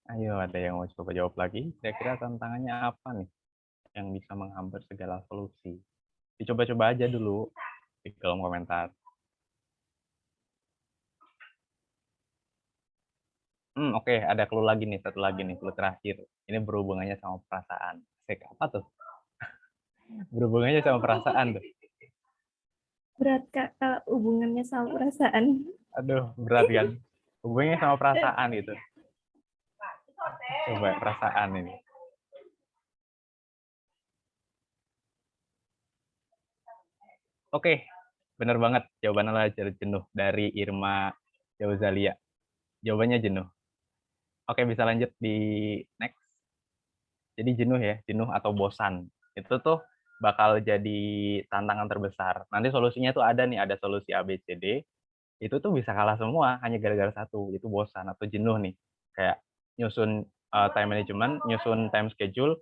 Ayo, ada yang mau coba jawab lagi? Kira-kira tantangannya apa nih yang bisa menghambat segala solusi? Dicoba-coba aja dulu di kolom komentar. Oke, ada clue lagi nih, satu lagi nih, clue terakhir. Ini berhubungannya sama perasaan. Sek, apa tuh? Berhubungannya sama perasaan tuh. Berat, Kak, kalau hubungannya sama perasaan. Aduh, berat kan? Hubungannya sama perasaan gitu. Coba perasaan ini. Oke, bener banget. Jawabannya adalah jenuh dari Irma Jauzalia. Jawabannya jenuh. Oke, bisa lanjut di next. Jadi jenuh ya, jenuh atau bosan. Itu tuh bakal jadi tantangan terbesar. Nanti solusinya tuh ada nih, ada solusi A, B, C, D. Itu tuh bisa kalah semua hanya gara-gara satu, itu bosan atau jenuh nih. Kayak nyusun time management, nyusun time schedule,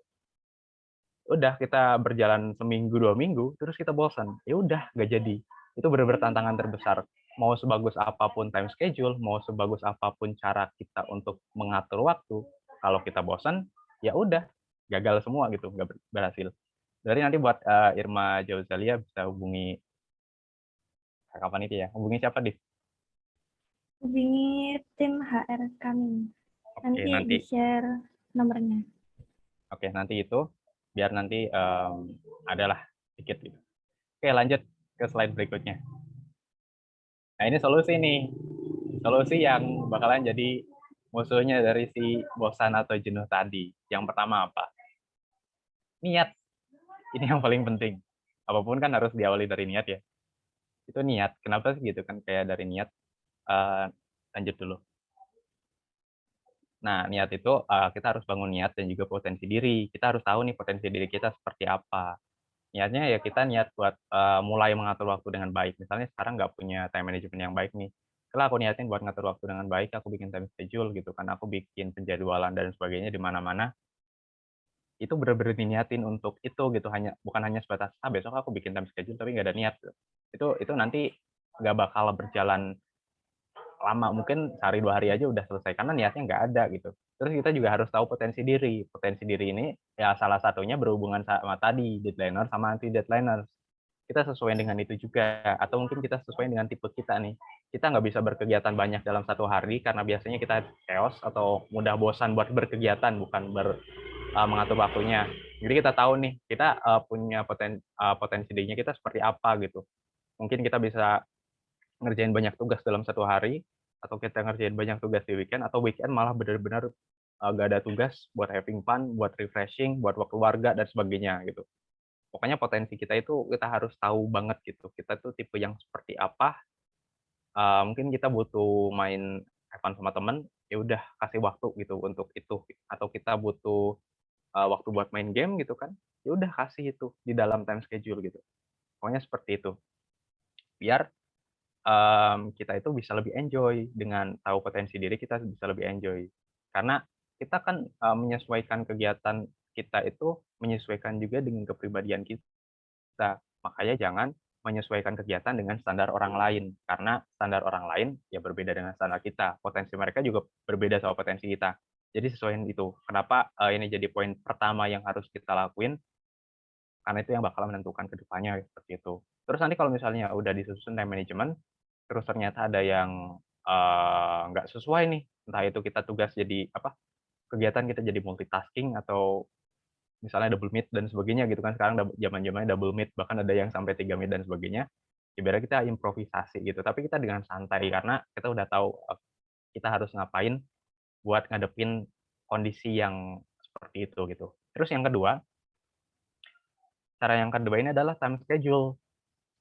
udah kita berjalan seminggu 2 minggu, terus kita bosan. Ya udah, nggak jadi. Itu bener-bener tantangan terbesar. Mau sebagus apapun time schedule, mau sebagus apapun cara kita untuk mengatur waktu, kalau kita bosan, ya udah, gagal semua gitu, nggak berhasil. Berarti nanti buat Irma Jauzalia bisa hubungi kapan itu ya? Hubungi siapa, Div? Hubungi tim HR kami. Oke, Nanti nanti. di-share nomornya. Oke, nanti itu biar nanti adalah sedikit gitu. Oke, lanjut ke slide berikutnya. Nah, ini solusi nih. Solusi yang bakalan jadi musuhnya dari si bosan atau jenuh tadi. Yang pertama apa? Niat. Ini yang paling penting. Apapun kan harus diawali dari niat ya. Itu niat. Kenapa sih gitu kan kayak dari niat? Eh, lanjut dulu. Nah, niat itu kita harus bangun niat dan juga potensi diri. Kita harus tahu nih potensi diri kita seperti apa. Niatnya ya kita niat buat mulai mengatur waktu dengan baik. Misalnya sekarang nggak punya time management yang baik nih. Setelah aku niatin buat ngatur waktu dengan baik, aku bikin time schedule gitu kan, aku bikin penjadwalan dan sebagainya di mana-mana. Itu bener-bener diniatin untuk itu gitu, bukan hanya sebatas besok aku bikin time schedule tapi nggak ada niat. Itu nanti nggak bakal berjalan lama, mungkin sehari 2 hari aja udah selesai karena niatnya nggak ada gitu. Terus kita juga harus tahu potensi diri. Potensi diri ini ya salah satunya berhubungan sama tadi deadliner sama anti deadliner. Kita sesuai dengan itu juga, atau mungkin kita sesuai dengan tipe kita nih. Kita nggak bisa berkegiatan banyak dalam 1 hari karena biasanya kita chaos atau mudah bosan buat berkegiatan, bukan mengatur waktunya. Jadi kita tahu nih, kita punya potensi dirinya kita seperti apa gitu. Mungkin kita bisa ngerjain banyak tugas dalam 1 hari, atau kita ngerjain banyak tugas di weekend, atau weekend malah benar-benar nggak ada tugas buat having fun, buat refreshing, buat waktu keluarga dan sebagainya gitu. Pokoknya potensi kita itu kita harus tahu banget gitu. Kita tuh tipe yang seperti apa. Mungkin kita butuh main have fun sama temen, ya udah kasih waktu gitu untuk itu. Atau kita butuh waktu buat main game gitu kan, ya udah kasih itu di dalam time schedule gitu. Pokoknya seperti itu. Biar kita itu bisa lebih enjoy dengan tahu potensi diri, kita bisa lebih enjoy. Karena kita kan menyesuaikan kegiatan kita itu menyesuaikan juga dengan kepribadian kita. Makanya jangan menyesuaikan kegiatan dengan standar orang lain, karena standar orang lain ya berbeda dengan standar kita. Potensi mereka juga berbeda sama potensi kita. Jadi sesuaiin itu. Kenapa ini jadi poin pertama yang harus kita lakuin, karena itu yang bakal menentukan ke depannya seperti itu. Terus nanti kalau misalnya udah disusun time management, terus ternyata ada yang nggak sesuai nih, entah itu kita tugas jadi apa, kegiatan kita jadi multitasking atau misalnya double meet dan sebagainya gitu kan, sekarang zaman-zamannya double meet, bahkan ada yang sampai 3 meet dan sebagainya. Ibaratnya kita improvisasi gitu, tapi kita dengan santai karena kita udah tahu kita harus ngapain buat ngadepin kondisi yang seperti itu gitu. Terus yang kedua, cara yang kedua ini adalah time schedule.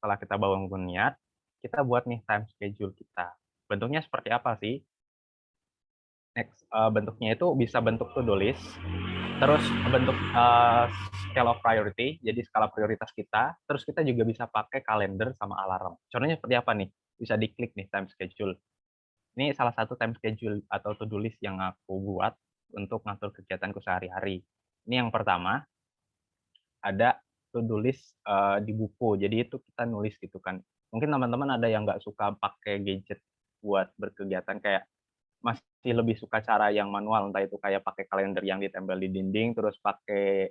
Setelah kita bangun niat, kita buat nih time schedule kita. Bentuknya seperti apa sih? Next, bentuknya itu bisa bentuk to-do list, terus bentuk scale of priority, jadi skala prioritas kita, terus kita juga bisa pakai kalender sama alarm. Contohnya seperti apa nih? Bisa diklik nih time schedule. Ini salah satu time schedule atau to-do list yang aku buat untuk ngatur kegiatanku sehari-hari. Ini yang pertama, ada to-do list di buku. Jadi itu kita nulis gitu kan. Mungkin teman-teman ada yang nggak suka pakai gadget buat berkegiatan, kayak masih lebih suka cara yang manual, entah itu kayak pakai kalender yang ditempel di dinding, terus pakai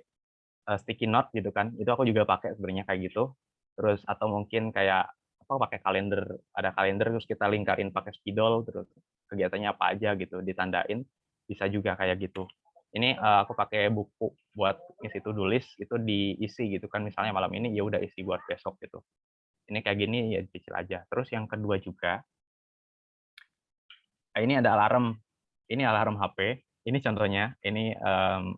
sticky note gitu kan. Itu aku juga pakai sebenarnya kayak gitu. Terus atau mungkin kayak apa, pakai kalender, ada kalender terus kita lingkarin pakai spidol, terus kegiatannya apa aja gitu ditandain, bisa juga kayak gitu. Ini aku pakai buku buat isi to do list, itu diisi gitu kan, misalnya malam ini ya udah isi buat besok gitu. Ini kayak gini ya dicicil aja. Terus yang kedua juga, ini ada alarm. Ini alarm HP. Ini contohnya, ini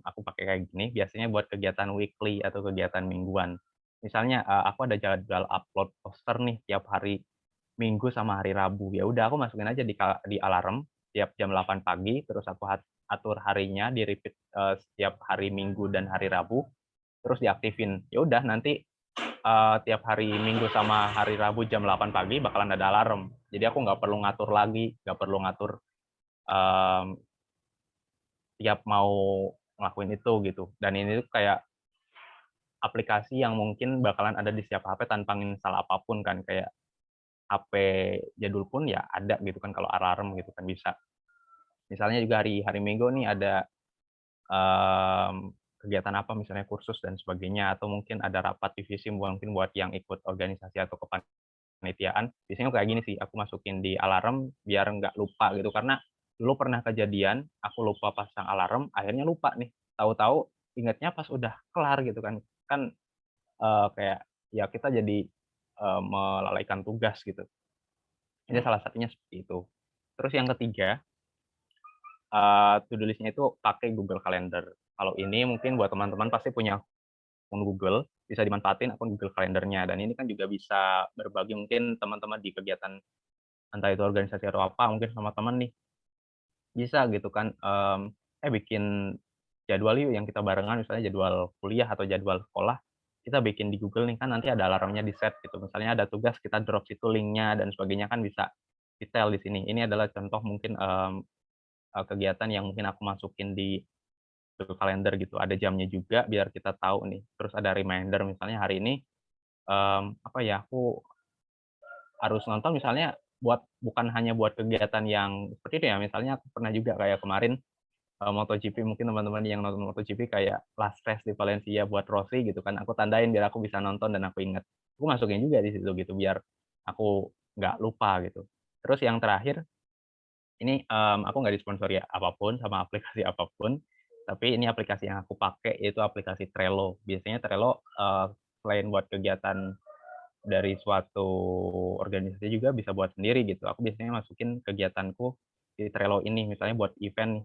aku pakai kayak gini biasanya buat kegiatan weekly atau kegiatan mingguan. misalnya aku ada jadwal upload poster nih tiap hari Minggu sama hari Rabu, ya udah aku masukin aja di alarm tiap jam 8 pagi, terus aku atur harinya di-repeat, setiap hari Minggu dan hari Rabu, terus diaktifin. Ya udah nanti, tiap hari Minggu sama hari Rabu jam 8 pagi bakalan ada alarm. Jadi aku nggak perlu ngatur lagi, nggak perlu ngatur, mmm, tiap mau ngelakuin itu gitu. Dan ini tuh kayak aplikasi yang mungkin bakalan ada di setiap HP tanpa nginstal apapun kan, kayak HP jadul pun ya ada gitu kan kalau alarm gitu kan bisa. Misalnya juga hari hari Minggu nih ada, kegiatan apa misalnya kursus dan sebagainya, atau mungkin ada rapat divisi mungkin buat yang ikut organisasi atau kepanitiaan, biasanya kayak gini sih, aku masukin di alarm biar nggak lupa gitu. Karena dulu pernah kejadian, aku lupa pasang alarm, akhirnya lupa nih, tahu-tahu ingatnya pas udah kelar gitu kan. Kan, kayak ya kita jadi, melalaikan tugas gitu. Ini salah satunya seperti itu. Terus yang ketiga, to do list-nya itu pakai Google Calendar. Kalau ini mungkin buat teman-teman pasti punya akun Google, bisa dimanfaatin akun Google Calendar-nya, dan ini kan juga bisa berbagi mungkin teman-teman di kegiatan, entah itu organisasi atau apa, mungkin sama teman nih, bisa gitu kan, bikin jadwal yuk yang kita barengan, misalnya jadwal kuliah atau jadwal sekolah, kita bikin di Google nih, kan nanti ada alarmnya di-set gitu. Misalnya ada tugas, kita drop situ link-nya dan sebagainya, kan bisa detail di sini. Ini adalah contoh mungkin, kegiatan yang mungkin aku masukin di Google Calendar gitu, ada jamnya juga biar kita tahu nih. Terus ada reminder misalnya hari ini, apa ya, aku harus nonton misalnya bukan hanya buat kegiatan yang seperti itu ya, misalnya aku pernah juga kayak kemarin, MotoGP, mungkin teman-teman yang nonton MotoGP kayak last race di Valencia buat Rossi gitu kan, aku tandain biar aku bisa nonton dan aku inget. Aku masukin juga di situ gitu biar aku nggak lupa gitu. Terus yang terakhir ini, aku nggak disponsori apapun sama aplikasi apapun, tapi ini aplikasi yang aku pakai yaitu aplikasi Trello. Biasanya Trello, selain buat kegiatan dari suatu organisasi juga bisa buat sendiri gitu. Aku biasanya masukin kegiatanku di Trello ini, misalnya buat event,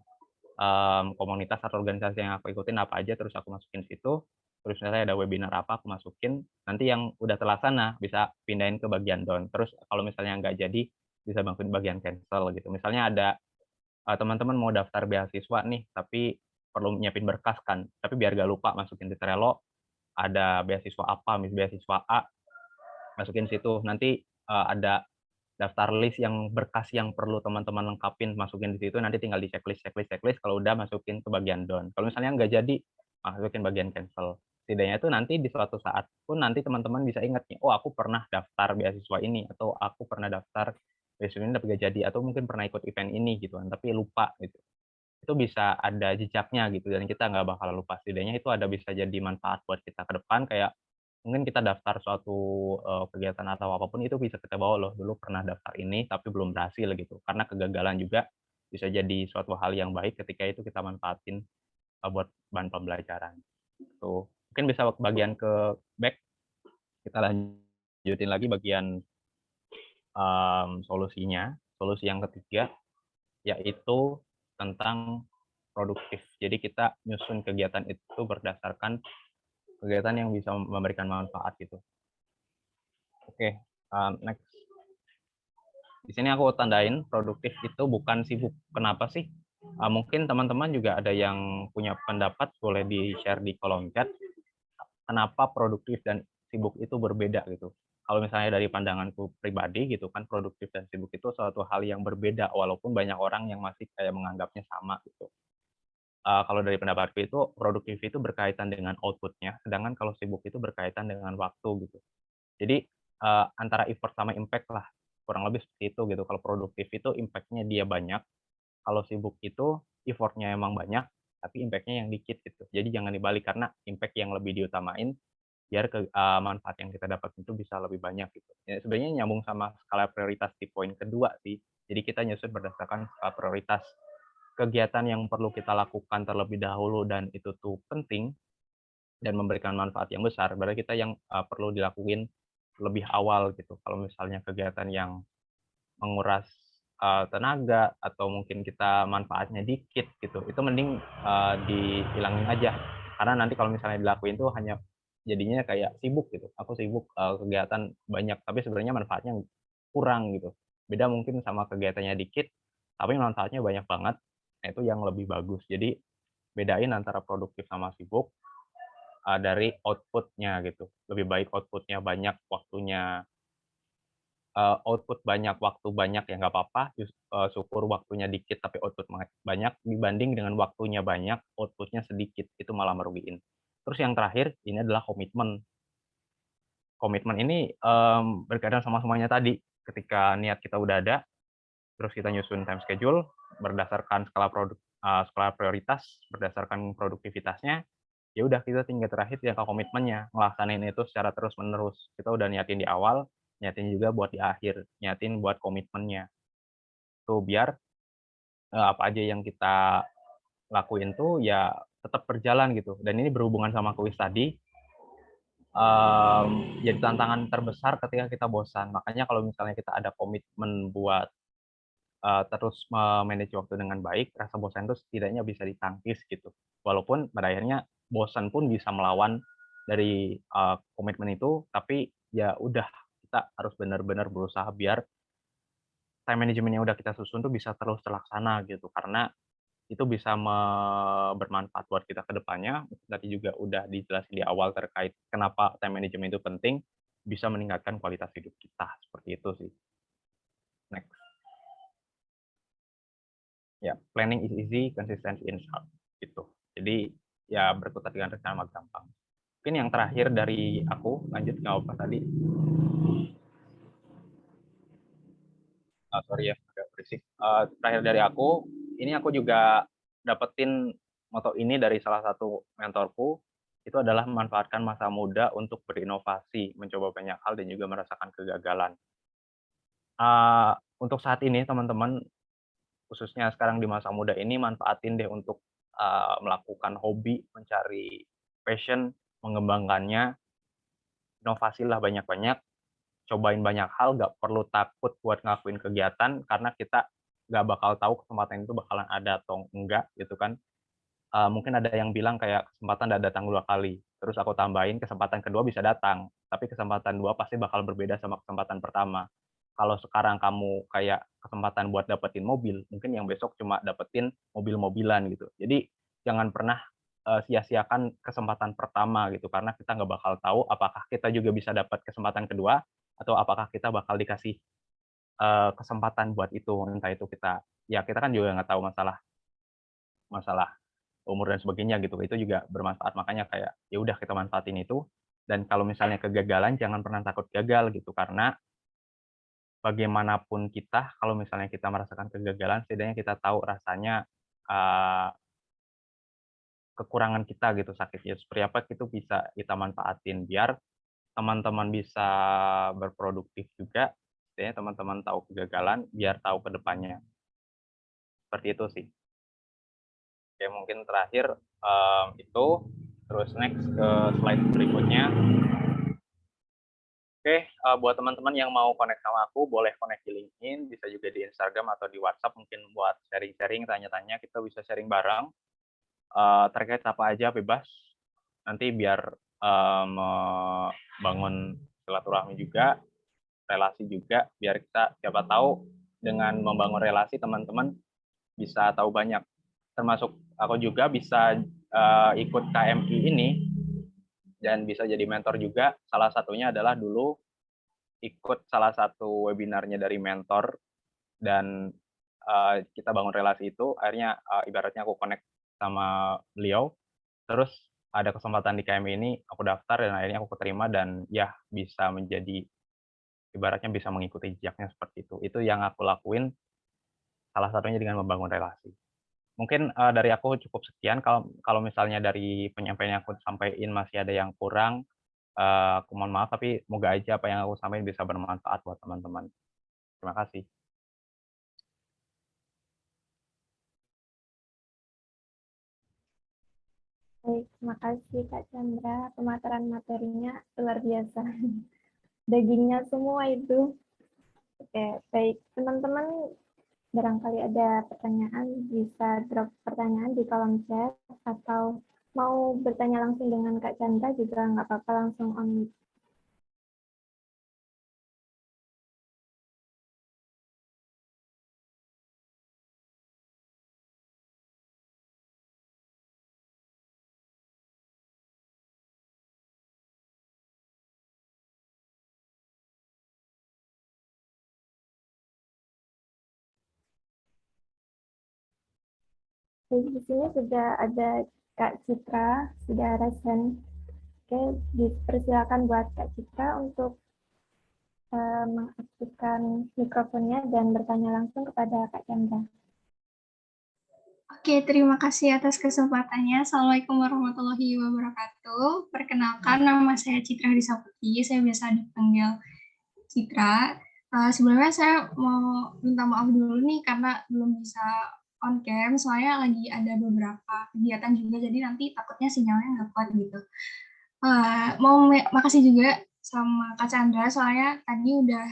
komunitas atau organisasi yang aku ikutin apa aja, terus aku masukin situ, terus misalnya ada webinar apa, aku masukin, nanti yang udah terlaksana bisa pindahin ke bagian down. Terus kalau misalnya nggak jadi, bisa bangun bagian cancel gitu. Misalnya ada, teman-teman mau daftar beasiswa nih, tapi perlu nyiapin berkas kan, tapi biar nggak lupa masukin di Trello, ada beasiswa apa, beasiswa A, masukin situ. Nanti, ada daftar list yang berkas yang perlu teman-teman lengkapin, masukin di situ, nanti tinggal di-checklist, kalau udah masukin ke bagian down. Kalau misalnya nggak jadi, masukin bagian cancel. Setidaknya itu nanti di suatu saat pun nanti teman-teman bisa ingat nih, "Oh, aku pernah daftar beasiswa ini," atau "Aku pernah daftar beasiswa ini tapi nggak jadi," atau mungkin pernah ikut event ini gitu kan, tapi lupa gitu. Itu bisa ada jejaknya gitu dan kita nggak bakal lupa. Setidaknya itu ada bisa jadi manfaat buat kita ke depan, kayak mungkin kita daftar suatu, kegiatan atau apapun itu bisa kita bawa loh, dulu pernah daftar ini tapi belum berhasil gitu. Karena kegagalan juga bisa jadi suatu hal yang baik ketika itu kita manfaatin, buat bahan pembelajaran, gitu. Mungkin bisa bagian ke back, kita lanjutin lagi bagian, solusinya. Solusi yang ketiga yaitu tentang produktif. Jadi kita nyusun kegiatan itu berdasarkan kegiatan yang bisa memberikan manfaat gitu. Oke, next. Di sini aku tandain produktif itu bukan sibuk. Kenapa sih? Mungkin teman-teman juga ada yang punya pendapat, boleh di-share di kolom chat. Kenapa produktif dan sibuk itu berbeda gitu? Kalau misalnya dari pandanganku pribadi gitu kan, produktif dan sibuk itu suatu hal yang berbeda, walaupun banyak orang yang masih kayak menganggapnya sama gitu. Kalau dari pendapatku itu, produktif itu berkaitan dengan output-nya, sedangkan kalau sibuk itu berkaitan dengan waktu gitu. Jadi, antara effort sama impact lah, kurang lebih seperti itu gitu. Kalau produktif itu impact-nya dia banyak, kalau sibuk itu effort-nya emang banyak, tapi impact-nya yang dikit gitu. Jadi jangan dibalik, karena impact yang lebih diutamain, biar manfaat yang kita dapat itu bisa lebih banyak gitu. Ya sebenarnya nyambung sama skala prioritas di poin kedua sih. Jadi kita nyusun berdasarkan skala prioritas. Kegiatan yang perlu kita lakukan terlebih dahulu dan itu tuh penting dan memberikan manfaat yang besar, berarti kita yang, perlu dilakuin lebih awal gitu. Kalau misalnya kegiatan yang menguras, tenaga atau mungkin kita manfaatnya dikit gitu, itu mending, dihilangin aja. Karena nanti kalau misalnya dilakuin tuh hanya jadinya kayak sibuk gitu. Aku sibuk kegiatan banyak, tapi sebenarnya manfaatnya kurang gitu. Beda mungkin sama kegiatannya dikit, tapi manfaatnya banyak banget. Nah, itu yang lebih bagus. Jadi bedain antara produktif sama sibuk dari output-nya gitu. Lebih baik output-nya banyak, waktunya output banyak, waktu banyak ya nggak apa-apa, syukur waktunya dikit tapi output banyak, dibanding dengan waktunya banyak, output-nya sedikit, itu malah merugiin. Terus yang terakhir, ini adalah komitmen. Komitmen ini, berkaitan sama semuanya tadi. Ketika niat kita udah ada, terus kita nyusun time schedule berdasarkan skala prioritas, berdasarkan produktivitasnya, ya udah kita tinggal terakhir jangka komitmennya, ngelaksanain itu secara terus-menerus. Kita udah niatin di awal, niatin juga buat di akhir, niatin buat komitmennya. Tuh biar apa aja yang kita lakuin tuh ya tetap berjalan gitu. Dan ini berhubungan sama kuis tadi, jadi tantangan terbesar ketika kita bosan. Makanya kalau misalnya kita ada komitmen buat terus me-manage waktu dengan baik, rasa bosan itu setidaknya bisa ditangkis gitu. Walaupun pada akhirnya bosan pun bisa melawan dari komitmen itu, tapi ya udah kita harus benar-benar berusaha biar time management yang udah kita susun tuh bisa terus terlaksana gitu. Karena itu bisa bermanfaat buat kita ke depannya. Tadi juga udah dijelasin di awal terkait kenapa time management itu penting, bisa meningkatkan kualitas hidup kita. Seperti itu sih. Next. Ya, planning is easy, consistency is hard. Gitu. Jadi ya berkutat dengan rencana gampang. Mungkin yang terakhir dari aku, lanjut nggak apa tadi. Sorry ya, agak berisik. Terakhir dari aku, ini aku juga dapetin moto ini dari salah satu mentorku, itu adalah memanfaatkan masa muda untuk berinovasi, mencoba banyak hal dan juga merasakan kegagalan. Untuk saat ini teman-teman, khususnya sekarang di masa muda ini, manfaatin deh untuk melakukan hobi, mencari passion, mengembangkannya, inovasilah banyak-banyak, cobain banyak hal, nggak perlu takut buat ngelakuin kegiatan, karena kita nggak bakal tahu kesempatan itu bakalan ada atau enggak, gitu kan. Mungkin ada yang bilang kayak kesempatan nggak datang 2 kali, terus aku tambahin kesempatan kedua bisa datang, tapi kesempatan 2 pasti bakal berbeda sama kesempatan pertama. Kalau sekarang kamu kayak kesempatan buat dapetin mobil, mungkin yang besok cuma dapetin mobil-mobilan gitu. Jadi jangan pernah sia-siakan kesempatan pertama gitu, karena kita nggak bakal tahu apakah kita juga bisa dapat kesempatan kedua, atau apakah kita bakal dikasih kesempatan buat itu. Entah itu kita kan juga nggak tahu masalah masalah umur dan sebagainya gitu, itu juga bermanfaat. Makanya kayak, ya udah kita manfaatin itu, dan kalau misalnya kegagalan jangan pernah takut gagal gitu, karena bagaimanapun kita, kalau misalnya kita merasakan kegagalan, setidaknya kita tahu rasanya, eee, kekurangan kita gitu, sakitnya seperti apa, itu bisa kita manfaatin biar teman-teman bisa berproduktif juga, setidaknya teman-teman tahu kegagalan, biar tahu ke depannya. Seperti itu sih. Oke, mungkin terakhir, itu, terus next ke slide berikutnya. Oke, buat teman-teman yang mau connect sama aku, boleh connect di LinkedIn, bisa juga di Instagram atau di WhatsApp, mungkin buat sharing-sharing, tanya-tanya, kita bisa sharing bareng, terkait apa aja bebas. Nanti biar membangun silaturahmi juga, relasi juga, biar kita siapa tahu dengan membangun relasi teman-teman bisa tahu banyak. Termasuk aku juga bisa ikut KMI ini dan bisa jadi mentor juga. Salah satunya adalah dulu ikut salah satu webinarnya dari mentor, dan kita bangun relasi itu, akhirnya ibaratnya aku connect sama beliau, terus ada kesempatan di KMI ini, aku daftar dan akhirnya aku keterima, dan ya bisa menjadi, ibaratnya bisa mengikuti jejaknya seperti itu. Itu yang aku lakuin, salah satunya dengan membangun relasi. Mungkin dari aku cukup sekian, kalau kalau misalnya dari penyampaian yang aku sampaikan masih ada yang kurang, aku mohon maaf, tapi semoga aja apa yang aku sampaikan bisa bermanfaat buat teman-teman. Terima kasih. Baik, terima kasih Kak Chandra. Pemaparan materinya luar biasa. Dagingnya semua itu. Oke, baik. Teman-teman, barangkali ada pertanyaan, bisa drop pertanyaan di kolom chat atau Mau bertanya langsung dengan Kak Chandra juga nggak apa-apa, langsung on. Jadi di sini sudah ada Kak Citra, sudah resen. Oke, dipersilakan buat Kak Citra untuk mengaktifkan mikrofonnya dan bertanya langsung kepada Kak Chandra. Oke, terima kasih atas kesempatannya. Assalamualaikum warahmatullahi wabarakatuh. Perkenalkan, nama saya Citra Hadisaputi. Saya biasa dipanggil Citra. Sebelumnya saya mau minta maaf dulu nih karena belum bisa on cam. Soalnya lagi ada beberapa kegiatan juga, jadi nanti takutnya sinyalnya nggak kuat gitu. Makasih juga sama Kak Chandra, soalnya tadi udah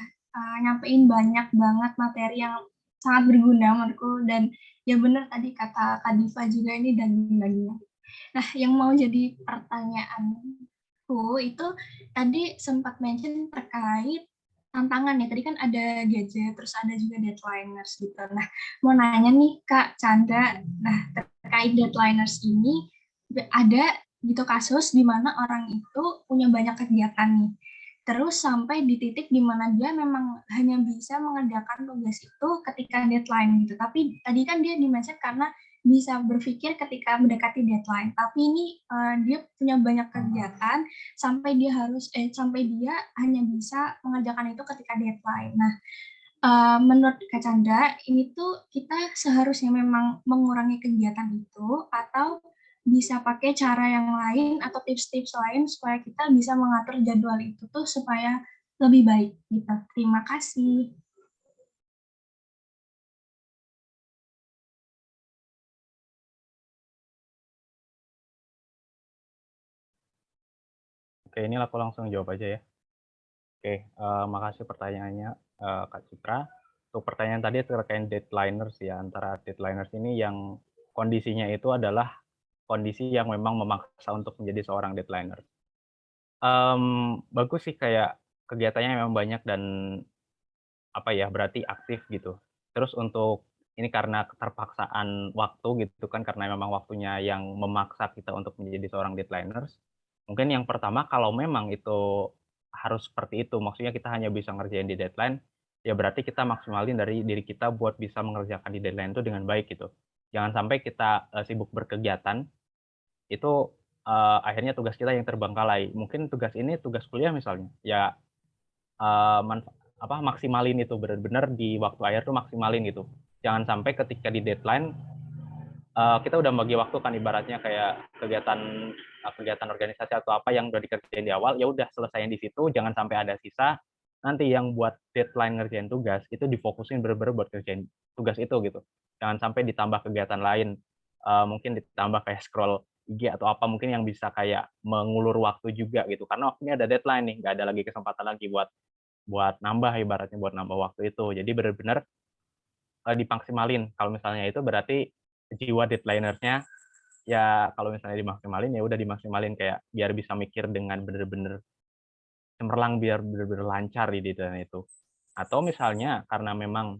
nyampein banyak banget materi yang sangat berguna menurutku, dan ya benar tadi kata Kak Diva juga, ini daging-dagingnya. Nah, yang mau jadi pertanyaanku itu tadi sempat mention terkait tantangan ya. Tadi kan ada gadget, terus ada juga deadliners gitu. Nah, mau nanya nih Kak Chandra, nah terkait deadliners ini ada gitu kasus di mana orang itu punya banyak kegiatan nih. Terus sampai di titik di mana dia memang hanya bisa mengerjakan tugas itu ketika deadline gitu. Tapi tadi kan dia di-mention karena bisa berpikir ketika mendekati deadline. Tapi ini dia punya banyak kegiatan sampai dia hanya bisa mengerjakan itu ketika deadline. Nah, menurut Kak Chandra, ini tuh kita seharusnya memang mengurangi kegiatan itu atau bisa pakai cara yang lain atau tips-tips lain supaya kita bisa mengatur jadwal itu tuh supaya lebih baik gitu. Terima kasih. Oke, ini aku langsung jawab aja ya. Oke, makasih pertanyaannya Kak Citra. Untuk pertanyaan tadi terkait deadliners ya, antara deadliners ini yang kondisinya itu adalah kondisi yang memang memaksa untuk menjadi seorang deadliner. Bagus sih kayak kegiatannya memang banyak dan apa ya, berarti aktif gitu. Terus untuk ini karena keterpaksaan waktu gitu kan, karena memang waktunya yang memaksa kita untuk menjadi seorang deadliners. Mungkin yang pertama kalau memang itu harus seperti itu, maksudnya kita hanya bisa ngerjain di deadline, ya berarti kita maksimalin dari diri kita buat bisa mengerjakan di deadline itu dengan baik gitu. Jangan sampai kita, sibuk berkegiatan, itu, akhirnya tugas kita yang terbengkalai. Mungkin tugas ini tugas kuliah misalnya, ya Eee, manf maksimalin itu, bener-bener di waktu akhir tuh maksimalin gitu. Jangan sampai ketika di deadline, kita udah bagi waktu kan ibaratnya kayak kegiatan organisasi atau apa yang udah dikerjain di awal, ya udah selesaiin di situ, jangan sampai ada sisa, nanti yang buat deadline ngerjain tugas, itu difokusin bener-bener buat ngerjain tugas itu gitu. Jangan sampai ditambah kegiatan lain, mungkin ditambah kayak scroll IG atau apa mungkin yang bisa kayak mengulur waktu juga gitu, karena waktunya ada deadline nih, nggak ada lagi kesempatan lagi buat buat nambah ibaratnya, buat nambah waktu itu. Jadi bener-bener, dimaksimalin. Kalau misalnya itu berarti jiwa deadliners-nya ya kalau misalnya dimaksimalin, ya udah dimaksimalin kayak biar bisa mikir dengan bener-bener cemerlang, biar bener-bener lancar di deadline itu. Atau misalnya karena memang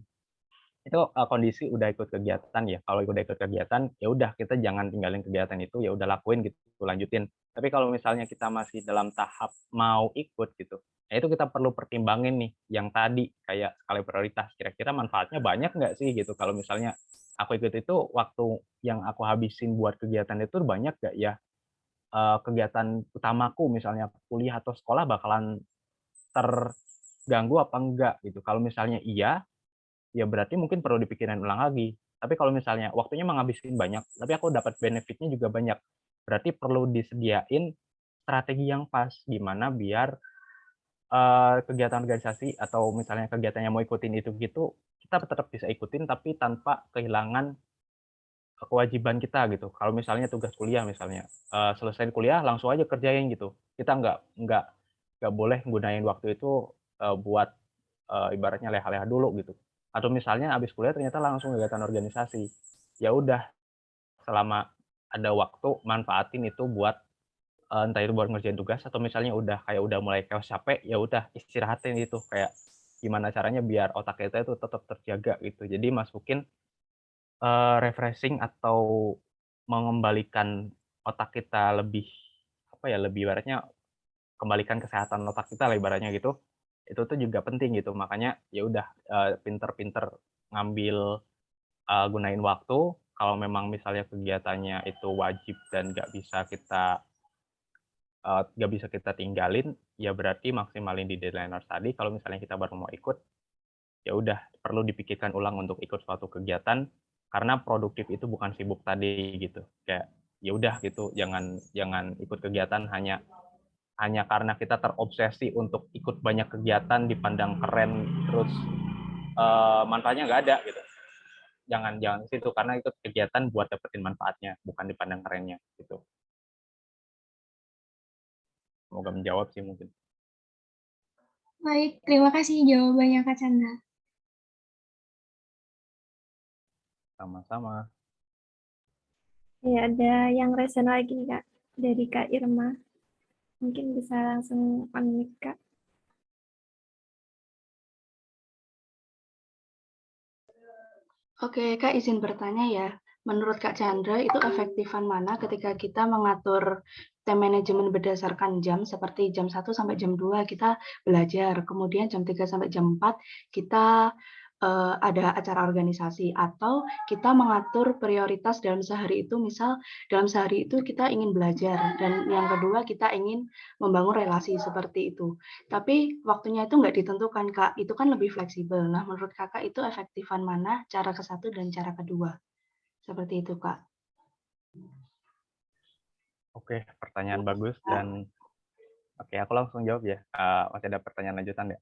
itu, kondisi udah ikut kegiatan ya, kalau udah ikut kegiatan, ya udah kita jangan tinggalin kegiatan itu, ya udah lakuin gitu, lanjutin. Tapi kalau misalnya kita masih dalam tahap mau ikut gitu, ya itu kita perlu pertimbangin nih, yang tadi kayak skala prioritas, kira-kira manfaatnya banyak nggak sih gitu, kalau misalnya aku ikut itu, waktu yang aku habisin buat kegiatan itu banyak nggak ya, kegiatan utamaku misalnya kuliah atau sekolah bakalan terganggu apa enggak gitu. Kalau misalnya iya, ya berarti mungkin perlu dipikirin ulang lagi. Tapi kalau misalnya waktunya menghabisin banyak, tapi aku dapat benefit-nya juga banyak, berarti perlu disediain strategi yang pas, gimana biar, kegiatan organisasi atau misalnya kegiatan yang mau ikutin itu gitu, kita tetap bisa ikutin tapi tanpa kehilangan, kewajiban kita gitu. Kalau misalnya tugas kuliah misalnya, selesai kuliah langsung aja kerjain gitu. Kita nggak boleh gunain waktu itu, buat, ibaratnya leha-leha dulu gitu. Atau misalnya habis kuliah ternyata langsung kegiatan organisasi. Ya udah selama ada waktu, manfaatin itu buat entah itu buat ngerjain tugas atau misalnya udah mulai chaos capek, ya udah istirahatin itu, kayak gimana caranya biar otak kita itu tetap terjaga gitu. Jadi masukin refreshing atau mengembalikan otak kita lebih, apa ya, lebih ibaratnya kembalikan kesehatan otak kita lah ibaratnya gitu, itu tuh juga penting gitu. Makanya ya udah, pinter-pinter ngambil, gunain waktu, kalau memang misalnya kegiatannya itu wajib dan nggak bisa kita tinggalin, ya berarti maksimalin di deadline tadi. Kalau misalnya kita baru mau ikut, ya udah perlu dipikirkan ulang untuk ikut suatu kegiatan, karena produktif itu bukan sibuk tadi gitu. Kayak ya udah gitu, jangan jangan ikut kegiatan hanya karena kita terobsesi untuk ikut banyak kegiatan dipandang keren terus manfaatnya nggak ada gitu. Jangan jangan situ, karena ikut kegiatan buat dapetin manfaatnya, bukan dipandang kerennya gitu. Semoga menjawab sih mungkin. Baik, terima kasih jawabannya Kak Chandra. Sama-sama. Ya, ada yang resen lagi nih, Kak, dari Kak Irma. Mungkin bisa langsung unmute, Kak. Oke, Kak izin bertanya ya. Menurut Kak Chandra, itu efektifan mana ketika kita mengatur time management berdasarkan jam, seperti jam 1 sampai jam 2 kita belajar, kemudian jam 3 sampai jam 4 kita ada acara organisasi, atau kita mengatur prioritas dalam sehari itu, misal dalam sehari itu kita ingin belajar, dan yang kedua kita ingin membangun relasi seperti itu. Tapi waktunya itu nggak ditentukan, Kak. Itu kan lebih fleksibel. Nah, menurut Kakak itu efektifan mana cara ke satu dan cara kedua? Seperti itu, Kak. Oke, pertanyaan bagus dan oke, aku langsung jawab ya. Masih ada pertanyaan lanjutan ya?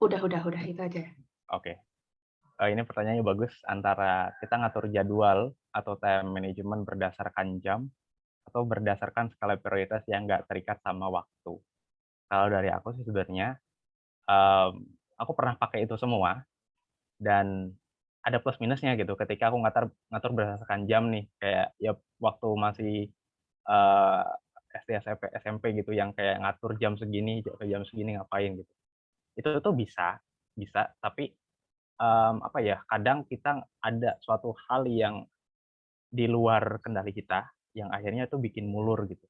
Udah itu aja. Oke. Ini pertanyaannya bagus, antara kita ngatur jadwal atau time management berdasarkan jam atau berdasarkan skala prioritas yang nggak terikat sama waktu. Kalau dari aku sih sebenarnya, aku pernah pakai itu semua dan ada plus minusnya gitu ketika aku ngatur ngatur berdasarkan jam nih, kayak ya waktu masih eee, SD, SMP gitu yang kayak ngatur jam segini ke jam segini ngapain gitu. Itu tuh bisa bisa, tapi apa ya, kadang kita ada suatu hal yang di luar kendali kita, yang akhirnya tuh bikin mulur gitu.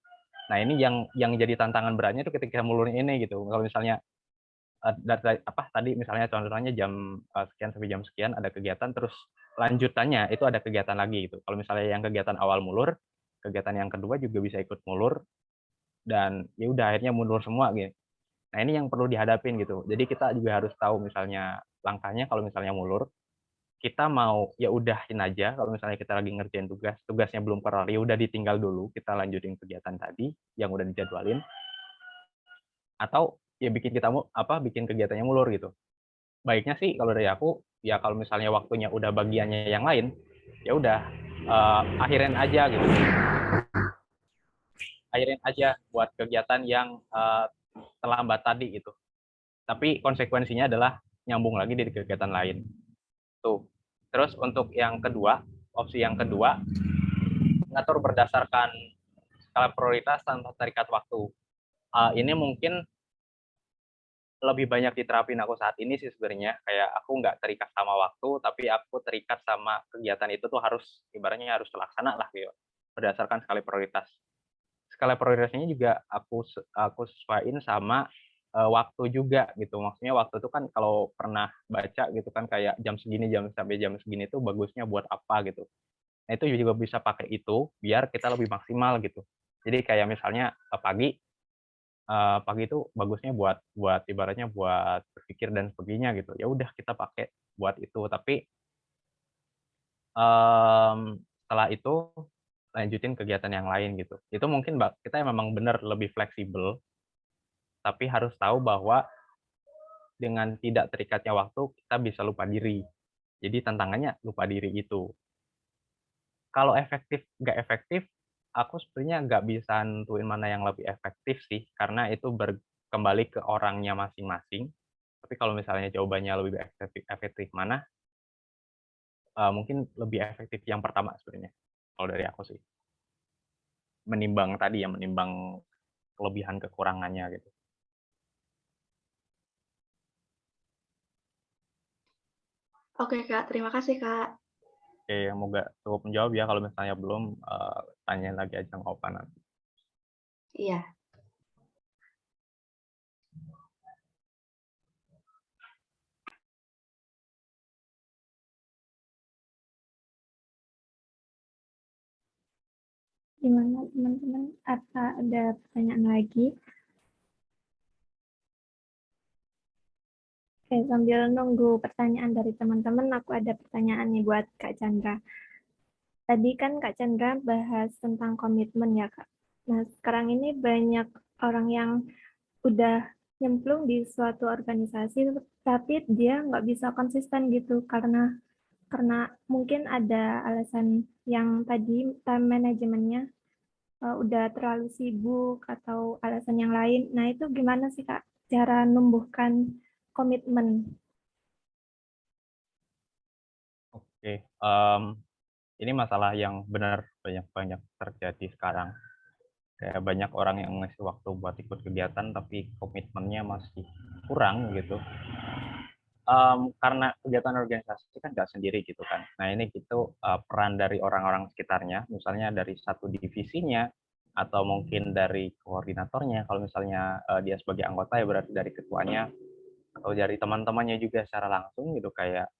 Nah ini yang jadi tantangan beratnya tuh ketika mulurnya ini gitu. Kalau misalnya, tadi misalnya contohnya jam, sekian sampai jam sekian ada kegiatan, terus lanjutannya itu ada kegiatan lagi gitu. Kalau misalnya yang kegiatan awal mulur, kegiatan yang kedua juga bisa ikut mulur, dan ya udah akhirnya mundur semua gitu. Nah ini yang perlu dihadapin gitu. Jadi kita juga harus tahu misalnya langkahnya kalau misalnya mulur, kita mau ya udahin aja kalau misalnya kita lagi ngerjain tugas, tugasnya belum kelar, ya udah ditinggal dulu, kita lanjutin kegiatan tadi yang udah dijadwalin, atau ya bikin kegiatannya mulur gitu. Baiknya sih kalau dari aku, ya kalau misalnya waktunya udah bagiannya yang lain, ya udah, akhirin aja gitu. Akhirin aja buat kegiatan yang, terlambat tadi gitu. Tapi konsekuensinya adalah nyambung lagi di kegiatan lain. Tuh. Terus untuk yang kedua, opsi yang kedua, ngatur berdasarkan skala prioritas tanpa terikat waktu. Ini mungkin lebih banyak diterapin aku saat ini sih sebenarnya, kayak aku nggak terikat sama waktu, tapi aku terikat sama kegiatan itu tuh harus ibaratnya harus terlaksana lah gitu, berdasarkan skala prioritas. Skala prioritasnya juga aku sesuaiin sama waktu juga gitu. Maksudnya waktu itu kan kalau pernah baca gitu kan kayak jam segini sampai jam segini tuh bagusnya buat apa gitu. Nah, itu juga bisa pakai itu biar kita lebih maksimal gitu. Jadi kayak misalnya pagi itu bagusnya buat ibaratnya buat berpikir dan sebagainya gitu. Ya udah kita pakai buat itu, tapi setelah itu lanjutin kegiatan yang lain gitu. Itu mungkin kita memang benar lebih fleksibel, tapi harus tahu bahwa dengan tidak terikatnya waktu kita bisa lupa diri. Jadi tantangannya lupa diri itu. Kalau efektif, nggak efektif, aku sebenarnya nggak bisa nentuin mana yang lebih efektif sih, karena itu kembali ke orangnya masing-masing. Tapi kalau misalnya jawabannya lebih efektif efektif mana, mungkin lebih efektif yang pertama sebenarnya, kalau dari aku sih. Menimbang tadi ya, menimbang kelebihan kekurangannya gitu. Oke Kak, terima kasih Kak. Oke, semoga cukup menjawab ya, kalau misalnya belum, tanyain lagi aja nggak apa-apa nanti. Iya. Gimana teman-teman? Apa ada pertanyaan lagi? Oke, sambil nunggu pertanyaan dari teman-teman, aku ada pertanyaan nih buat Kak Chandra. Tadi kan Kak Chandra bahas tentang komitmen ya, Kak. Nah, sekarang ini banyak orang yang udah nyemplung di suatu organisasi, tapi dia nggak bisa konsisten gitu, karena mungkin ada alasan yang tadi time manajemennya udah terlalu sibuk atau alasan yang lain. Nah, itu gimana sih, Kak, cara numbuhkan komitmen? Oke, ini masalah yang benar banyak terjadi sekarang. Kayak banyak orang yang ngasih waktu buat ikut kegiatan, tapi komitmennya masih kurang gitu. Karena kegiatan organisasi kan nggak sendiri gitu kan. Nah ini gitu peran dari orang-orang sekitarnya, misalnya dari satu divisinya, atau mungkin dari koordinatornya, kalau misalnya dia sebagai anggota ya berarti dari ketuanya, atau dari teman-temannya juga secara langsung gitu, kayak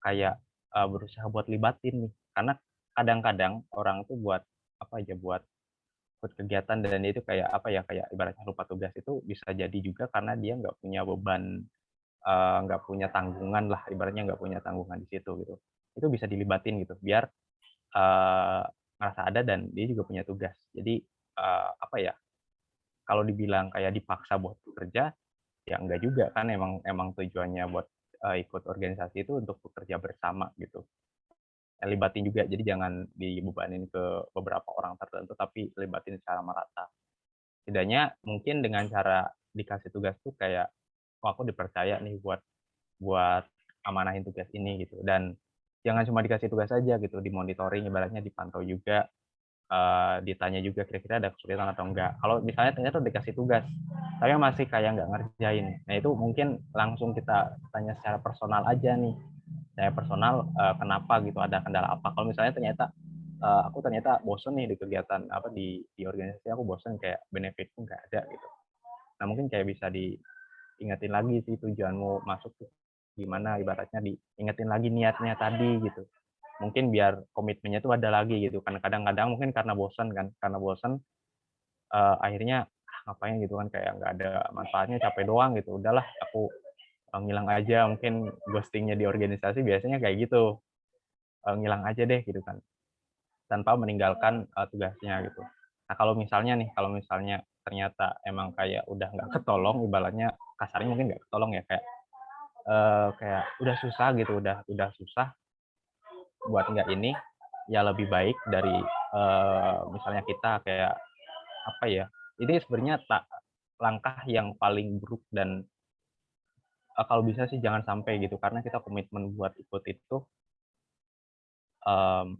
kayak berusaha buat libatin nih. Karena kadang-kadang orang tuh buat apa aja, buat ikut kegiatan dan dia itu kayak apa ya, kayak ibaratnya lupa tugas, itu bisa jadi juga karena dia nggak punya beban, nggak punya tanggungan lah, ibaratnya nggak punya tanggungan di situ gitu. Itu bisa dilibatin gitu, biar eee, ngerasa ada dan dia juga punya tugas. Jadi, apa ya, kalau dibilang kayak dipaksa buat bekerja, ya enggak juga kan, emang emang tujuannya buat, ikut organisasi itu untuk bekerja bersama gitu. Libatin juga, jadi jangan dibebanin ke beberapa orang tertentu, tapi libatin secara merata. Setidaknya mungkin dengan cara dikasih tugas tuh kayak, "Oh aku dipercaya nih buat buat amanahin tugas ini," gitu. Dan jangan cuma dikasih tugas aja gitu, dimonitoring, ibaratnya dipantau juga, ditanya juga kira-kira ada kesulitan atau enggak. Kalau misalnya ternyata udah dikasih tugas, tapi masih kayak nggak ngerjain, nah itu mungkin langsung kita tanya secara personal aja nih, saya personal, kenapa gitu, ada kendala apa. Kalau misalnya ternyata, aku ternyata bosen nih di kegiatan apa, di organisasi aku bosen, kayak benefitku nggak ada gitu. Nah mungkin kayak bisa diingetin lagi sih tujuanmu masuk tuh gimana, ibaratnya diingetin lagi niatnya tadi gitu. Mungkin biar komitmennya tuh ada lagi gitu kan. Kadang-kadang mungkin karena bosan kan, karena bosan, akhirnya, "Ah ngapain," gitu kan, kayak nggak ada manfaatnya, capek doang gitu, udahlah aku, ngilang aja. Mungkin ghosting-nya di organisasi biasanya kayak gitu, ngilang aja deh gitu kan, tanpa meninggalkan, tugasnya gitu. Nah kalau misalnya ternyata emang kayak udah nggak ketolong, ibaratnya kasarnya mungkin nggak ketolong ya, kayak, kayak udah susah gitu, udah susah buat nggak ini, ya lebih baik dari, misalnya kita kayak, apa ya, ini sebenarnya langkah yang paling buruk dan, kalau bisa sih jangan sampai gitu, karena kita komitmen buat ikut itu, mmm,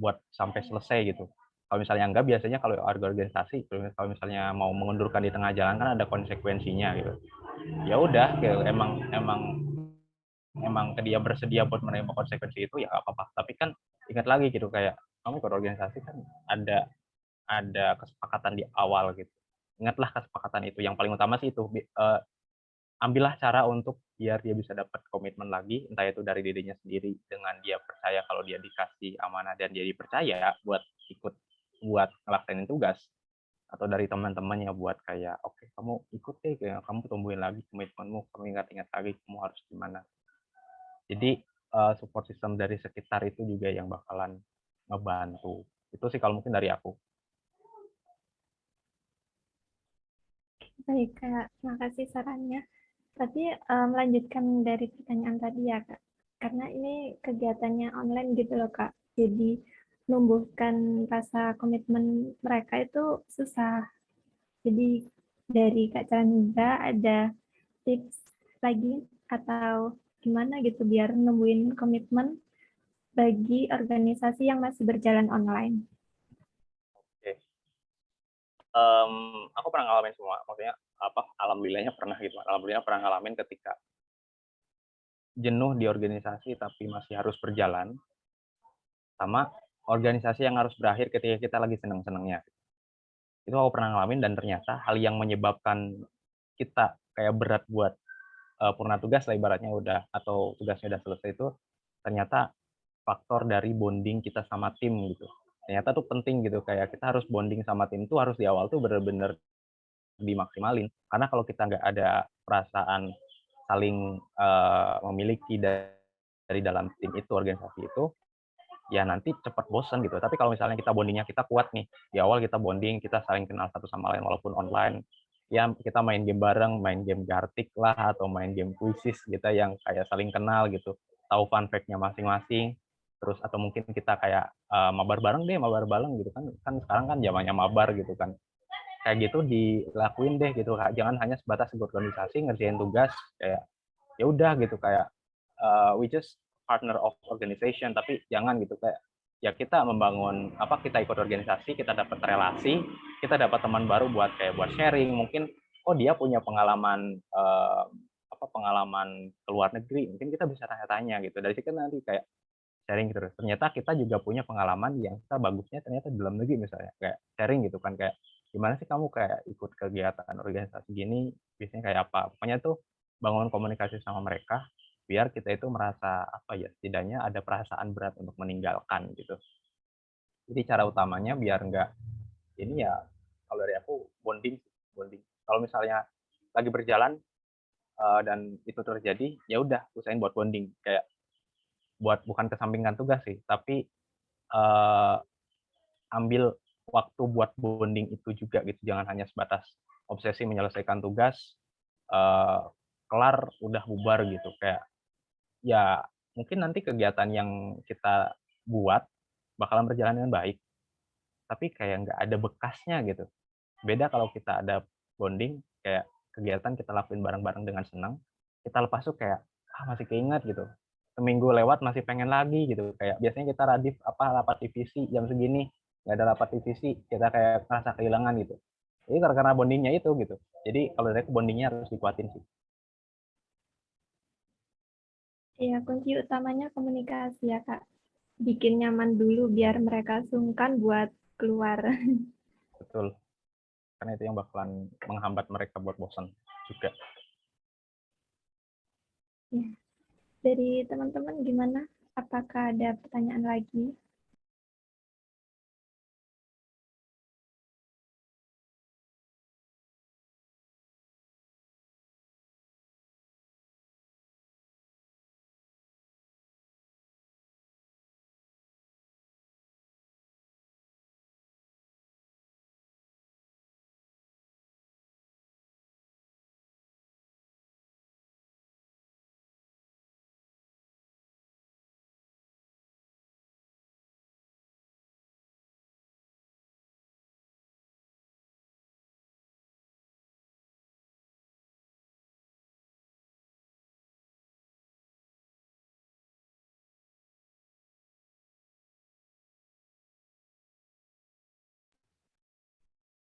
buat sampai selesai gitu. Kalau misalnya enggak, biasanya kalau organisasi, kalau misalnya mau mengundurkan di tengah jalan kan ada konsekuensinya gitu. Ya udah, kayak emang emang emang dia bersedia buat menerima konsekuensi itu, ya nggak apa-apa. Tapi kan ingat lagi gitu, kayak kamu ikut organisasi kan ada kesepakatan di awal gitu. Ingatlah kesepakatan itu, yang paling utama sih itu, ambillah cara untuk biar dia bisa dapat komitmen lagi, entah itu dari dirinya sendiri dengan dia percaya kalau dia dikasih amanah dan dia dipercaya buat ikut, buat ngelaksanain tugas, atau dari teman-temannya buat kayak, "Oke kamu ikut deh, kayak kamu tumbuhin lagi komitmenmu, kamu ingat-ingat lagi kamu harus gimana." Jadi, support system dari sekitar itu juga yang bakalan ngebantu. Itu sih kalau mungkin dari aku. Baik, Kak. Terima kasih sarannya. Tapi melanjutkan dari pertanyaan tadi ya, Kak. Karena ini kegiatannya online gitu loh, Kak. Jadi numbuhkan rasa komitmen mereka itu susah. Jadi dari Kak Chandra ada tips lagi atau gimana gitu biar nemuin komitmen bagi organisasi yang masih berjalan online. Oke. Aku pernah ngalamin semua, maksudnya alhamdulillahnya pernah gitu. Alhamdulillah pernah ngalamin ketika jenuh di organisasi tapi masih harus berjalan, sama organisasi yang harus berakhir ketika kita lagi seneng-senengnya. Itu aku pernah ngalamin dan ternyata hal yang menyebabkan kita kayak berat buat purna tugas lah ibaratnya udah atau tugasnya udah selesai itu ternyata faktor dari bonding kita sama tim gitu. Ternyata tuh penting gitu kayak kita harus bonding sama tim tuh harus di awal tuh bener-bener dimaksimalin. Karena kalau kita nggak ada perasaan saling memiliki dari dalam tim itu organisasi itu ya nanti cepat bosan gitu. Tapi kalau misalnya kita bondingnya kita kuat nih, di awal kita bonding, kita saling kenal satu sama lain walaupun online. Ya kita main game bareng, main game Gartic lah atau main game kuisis gitu yang kayak saling kenal gitu. Tahu fun fact-nya masing-masing. Terus atau mungkin kita kayak mabar bareng deh, mabar bareng gitu kan. Kan sekarang kan zamannya mabar gitu kan. Kayak gitu dilakuin deh gitu. Jangan hanya sebatas ikut organisasi ngerjain tugas kayak ya udah gitu kayak we just partner of organization tapi jangan gitu kayak ya kita membangun kita ikut organisasi kita dapat relasi kita dapat teman baru buat sharing mungkin oh dia punya pengalaman pengalaman ke luar negeri mungkin kita bisa tanya-tanya gitu dari situ nanti kayak sharing gitu ternyata kita juga punya pengalaman yang kita bagusnya ternyata di dalam negeri misalnya kayak sharing gitu kan kayak gimana sih kamu kayak ikut kegiatan organisasi gini biasanya kayak apa pokoknya tuh bangun komunikasi sama mereka biar kita itu merasa setidaknya ada perasaan berat untuk meninggalkan gitu. Jadi cara utamanya biar enggak ini ya kalau dari aku bonding. Kalau misalnya lagi berjalan dan itu terjadi ya udah usahain buat bonding kayak buat bukan kesampingkan tugas sih tapi uh, ambil waktu buat bonding itu juga gitu jangan hanya sebatas obsesi menyelesaikan tugas kelar udah bubar gitu kayak ya mungkin nanti kegiatan yang kita buat bakalan berjalan dengan baik, tapi kayak nggak ada bekasnya gitu. Beda kalau kita ada bonding, kayak kegiatan kita lakuin bareng-bareng dengan senang, kita lepas tuh kayak, masih keinget gitu. Seminggu lewat masih pengen lagi gitu. Kayak biasanya kita rapat divisi jam segini, nggak ada rapat divisi, kita kayak merasa kehilangan gitu. Jadi karena bondingnya itu gitu. Jadi kalau dari aku bondingnya harus dikuatin sih. Ya, kunci utamanya komunikasi ya, Kak. Bikin nyaman dulu biar mereka sungkan buat keluar. Betul. Karena itu yang bakalan menghambat mereka buat bosan juga. Ya. Dari teman-teman gimana? Apakah ada pertanyaan lagi?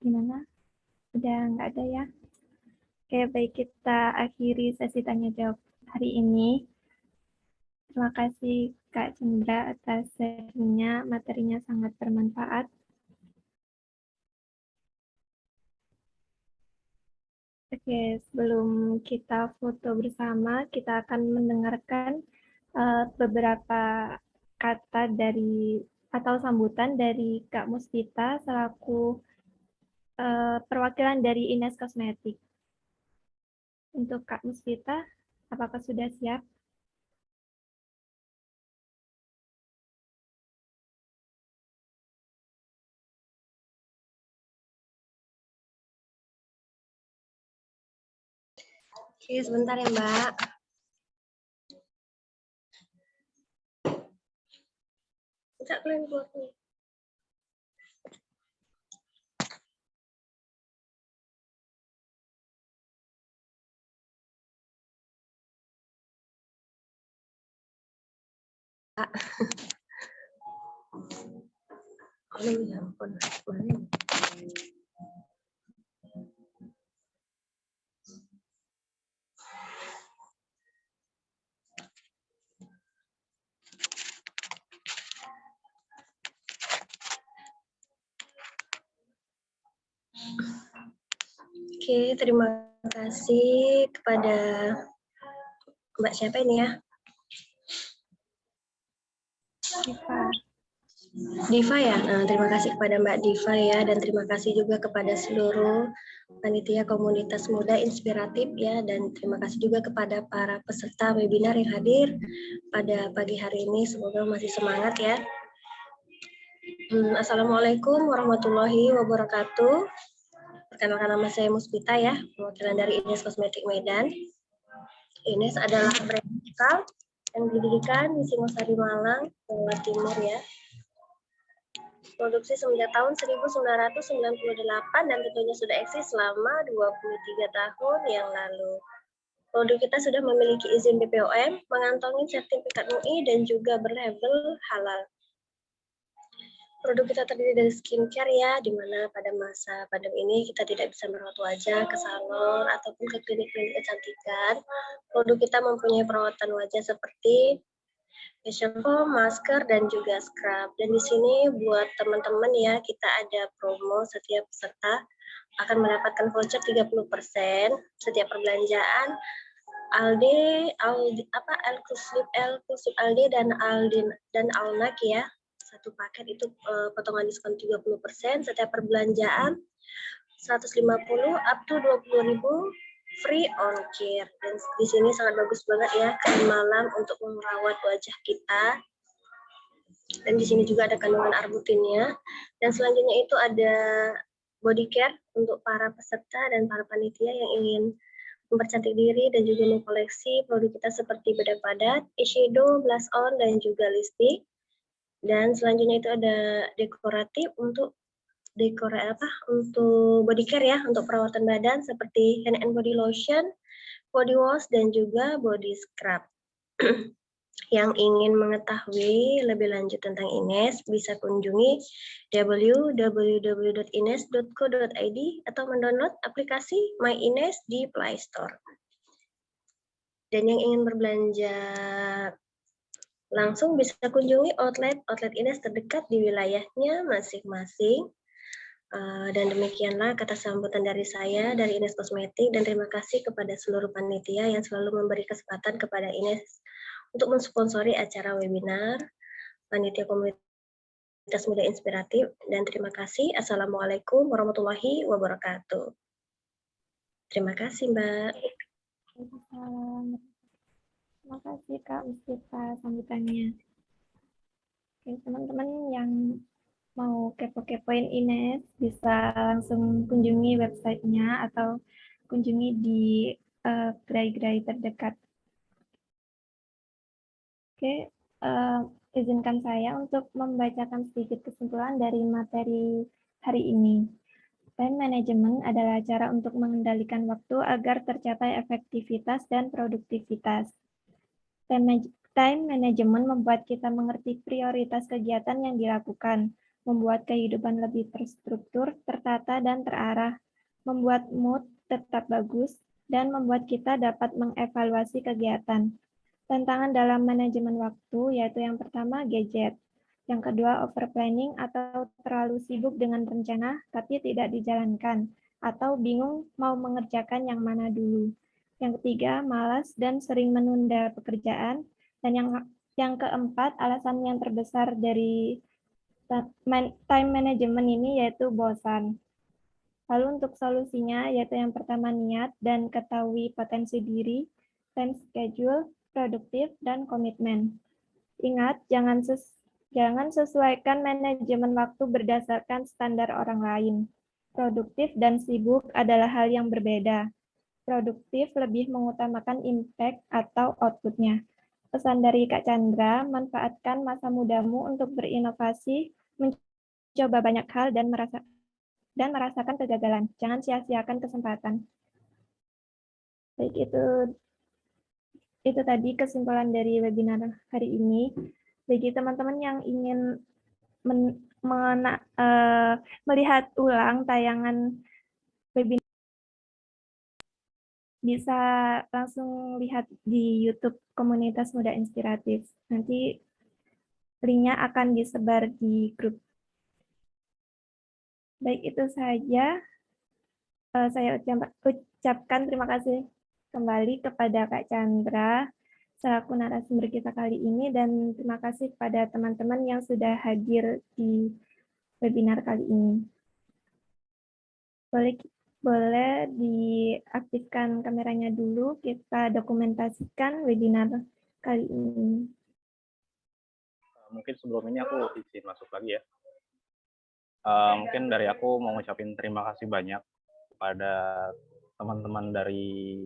Gimana? Udah nggak ada ya? Oke, baik kita akhiri sesi tanya jawab hari ini. Terima kasih Kak Chandra atas sharingnya, materinya sangat bermanfaat. Oke, sebelum kita foto bersama, kita akan mendengarkan beberapa kata dari atau sambutan dari Kak Muspita selaku perwakilan dari Ines Kosmetik. Untuk Kak Muspita, apakah sudah siap? Oke, sebentar ya, Mbak. Bisa kalian buat nih. Oh ya ampun, mana? Oke, terima kasih kepada Mbak siapa ini ya? Diva ya. Nah, terima kasih kepada Mbak Diva ya, dan terima kasih juga kepada seluruh panitia komunitas muda inspiratif ya, dan terima kasih juga kepada para peserta webinar yang hadir pada pagi hari ini. Semoga masih semangat ya. Assalamualaikum warahmatullahi wabarakatuh. Perkenalkan, nama saya Muspita ya, perwakilan dari Ines Kosmetik Medan. Ines adalah brand lokal yang didirikan di Singosari, Malang, Jawa Timur ya. Produksi semenjak tahun 1998 dan tentunya sudah eksis selama 23 tahun yang lalu. Produk kita sudah memiliki izin BPOM, mengantongi sertifikat UI dan juga berlabel halal. Produk kita terdiri dari skincare ya, di mana pada masa pandemi ini kita tidak bisa merawat wajah ke salon ataupun ke klinik-klinik kecantikan. Produk kita mempunyai perawatan wajah seperti facial foam, masker, dan juga scrub. Dan di sini buat teman-teman ya, kita ada promo setiap peserta akan mendapatkan voucher 30% setiap perbelanjaan Aldi Aldi dan Alnak ya. Satu paket itu potongan diskon 30% setiap perbelanjaan 150 up to 20.000 free ongkir. Dan di sini sangat bagus banget ya, krim malam untuk merawat wajah kita. Dan di sini juga ada kandungan arbutinnya. Dan selanjutnya itu ada body care untuk para peserta dan para panitia yang ingin mempercantik diri dan juga mengkoleksi produk kita seperti bedak padat, eyeshadow, blush on, dan juga lipstick. Dan selanjutnya itu ada dekoratif untuk body care ya, untuk perawatan badan seperti hand and body lotion, body wash, dan juga body scrub. Yang ingin mengetahui lebih lanjut tentang Ines bisa kunjungi www.ines.co.id atau mendownload aplikasi My Ines di Play Store. Dan yang ingin berbelanja langsung bisa kunjungi outlet Ines terdekat di wilayahnya masing-masing. Dan demikianlah kata sambutan dari saya, dari Ines Kosmetik, dan terima kasih kepada seluruh panitia yang selalu memberi kesempatan kepada Ines untuk mensponsori acara webinar Panitia Komunitas Muda Inspiratif, dan terima kasih. Assalamualaikum warahmatullahi wabarakatuh. Terima kasih, Mbak. Terima kasih Kak Muspita sambutannya. Oke, teman-teman yang mau kepo-kepoin Ines bisa langsung kunjungi websitenya atau kunjungi di gerai-gerai terdekat. Oke, izinkan saya untuk membacakan sedikit kesimpulan dari materi hari ini. Time management adalah cara untuk mengendalikan waktu agar tercapai efektivitas dan produktivitas. Time management membuat kita mengerti prioritas kegiatan yang dilakukan, membuat kehidupan lebih terstruktur, tertata, dan terarah, membuat mood tetap bagus, dan membuat kita dapat mengevaluasi kegiatan. Tantangan dalam manajemen waktu yaitu yang pertama gadget, yang kedua overplanning atau terlalu sibuk dengan rencana tapi tidak dijalankan, atau bingung mau mengerjakan yang mana dulu. Yang ketiga, malas dan sering menunda pekerjaan. Dan yang keempat, alasan yang terbesar dari time management ini yaitu bosan. Lalu untuk solusinya yaitu yang pertama niat dan ketahui potensi diri, time schedule, produktif, dan komitmen. Ingat, jangan sesuaikan manajemen waktu berdasarkan standar orang lain. Produktif dan sibuk adalah hal yang berbeda. Produktif lebih mengutamakan impact atau output-nya. Pesan dari Kak Chandra, manfaatkan masa mudamu untuk berinovasi, mencoba banyak hal dan merasakan kegagalan. Jangan sia-siakan kesempatan. Baik, itu tadi kesimpulan dari webinar hari ini. Bagi teman-teman yang ingin melihat ulang tayangan webinar, bisa langsung lihat di YouTube Komunitas Muda Inspiratif. Nanti linknya akan disebar di grup. Baik, itu saja. Saya ucapkan terima kasih kembali kepada Kak Chandra selaku narasumber kita kali ini, dan terima kasih kepada teman-teman yang sudah hadir di webinar kali ini. Boleh diaktifkan kameranya dulu, kita dokumentasikan webinar kali ini. Mungkin sebelum ini aku izin masuk lagi ya. Mungkin dari aku mau ngucapin terima kasih banyak kepada teman-teman dari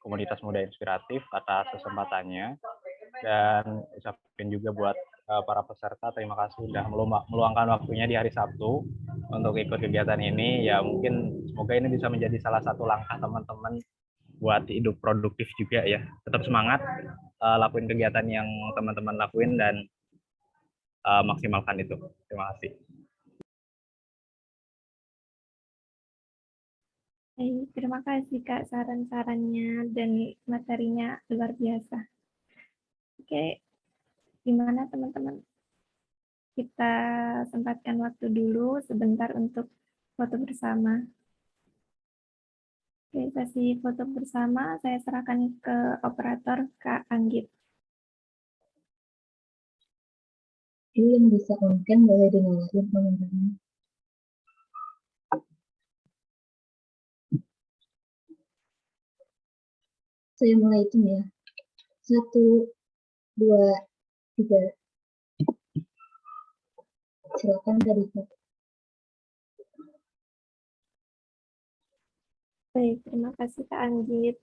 Komunitas Muda Inspiratif atas kesempatannya, dan ucapin juga buat para peserta, terima kasih sudah meluangkan waktunya di hari Sabtu untuk ikut kegiatan ini. Ya mungkin semoga ini bisa menjadi salah satu langkah teman-teman buat hidup produktif juga ya. Tetap semangat, lakuin kegiatan yang teman-teman lakuin dan maksimalkan itu. Terima kasih. Terima kasih Kak, saran-sarannya dan materinya luar biasa. Oke, gimana teman-teman? Kita sempatkan waktu dulu sebentar untuk foto bersama. Oke, sesi foto bersama saya serahkan ke operator Kak Anggit. Ini yang bisa on-cam boleh dinyalakan kameranya. Saya mulai hitung ya. 1, 2, 3. Silakan Kak Diva. Baik, terima kasih Kak Anggit.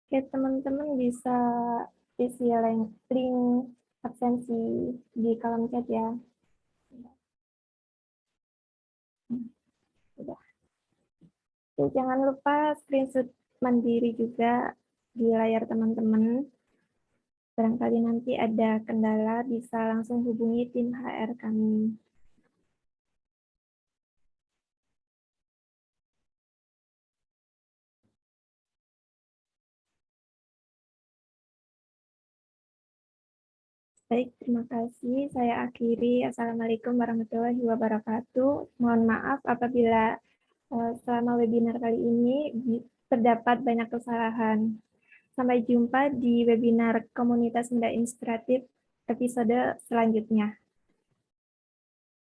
Oke, teman-teman bisa isi link absensi di kolom chat ya. Sudah. Oke, jangan lupa screenshot mandiri juga di layar teman-teman. Barangkali nanti ada kendala, bisa langsung hubungi tim HR kami. Baik, terima kasih. Saya akhiri. Assalamualaikum warahmatullahi wabarakatuh. Mohon maaf apabila selama webinar kali ini terdapat banyak kesalahan. Sampai jumpa di webinar Komunitas Muda Inspiratif episode selanjutnya.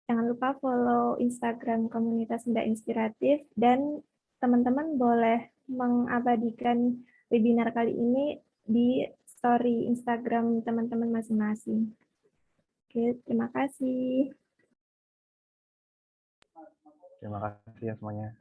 Jangan lupa follow Instagram Komunitas Muda Inspiratif, dan teman-teman boleh mengabadikan webinar kali ini di story Instagram teman-teman masing-masing. Oke, terima kasih. Terima kasih ya semuanya.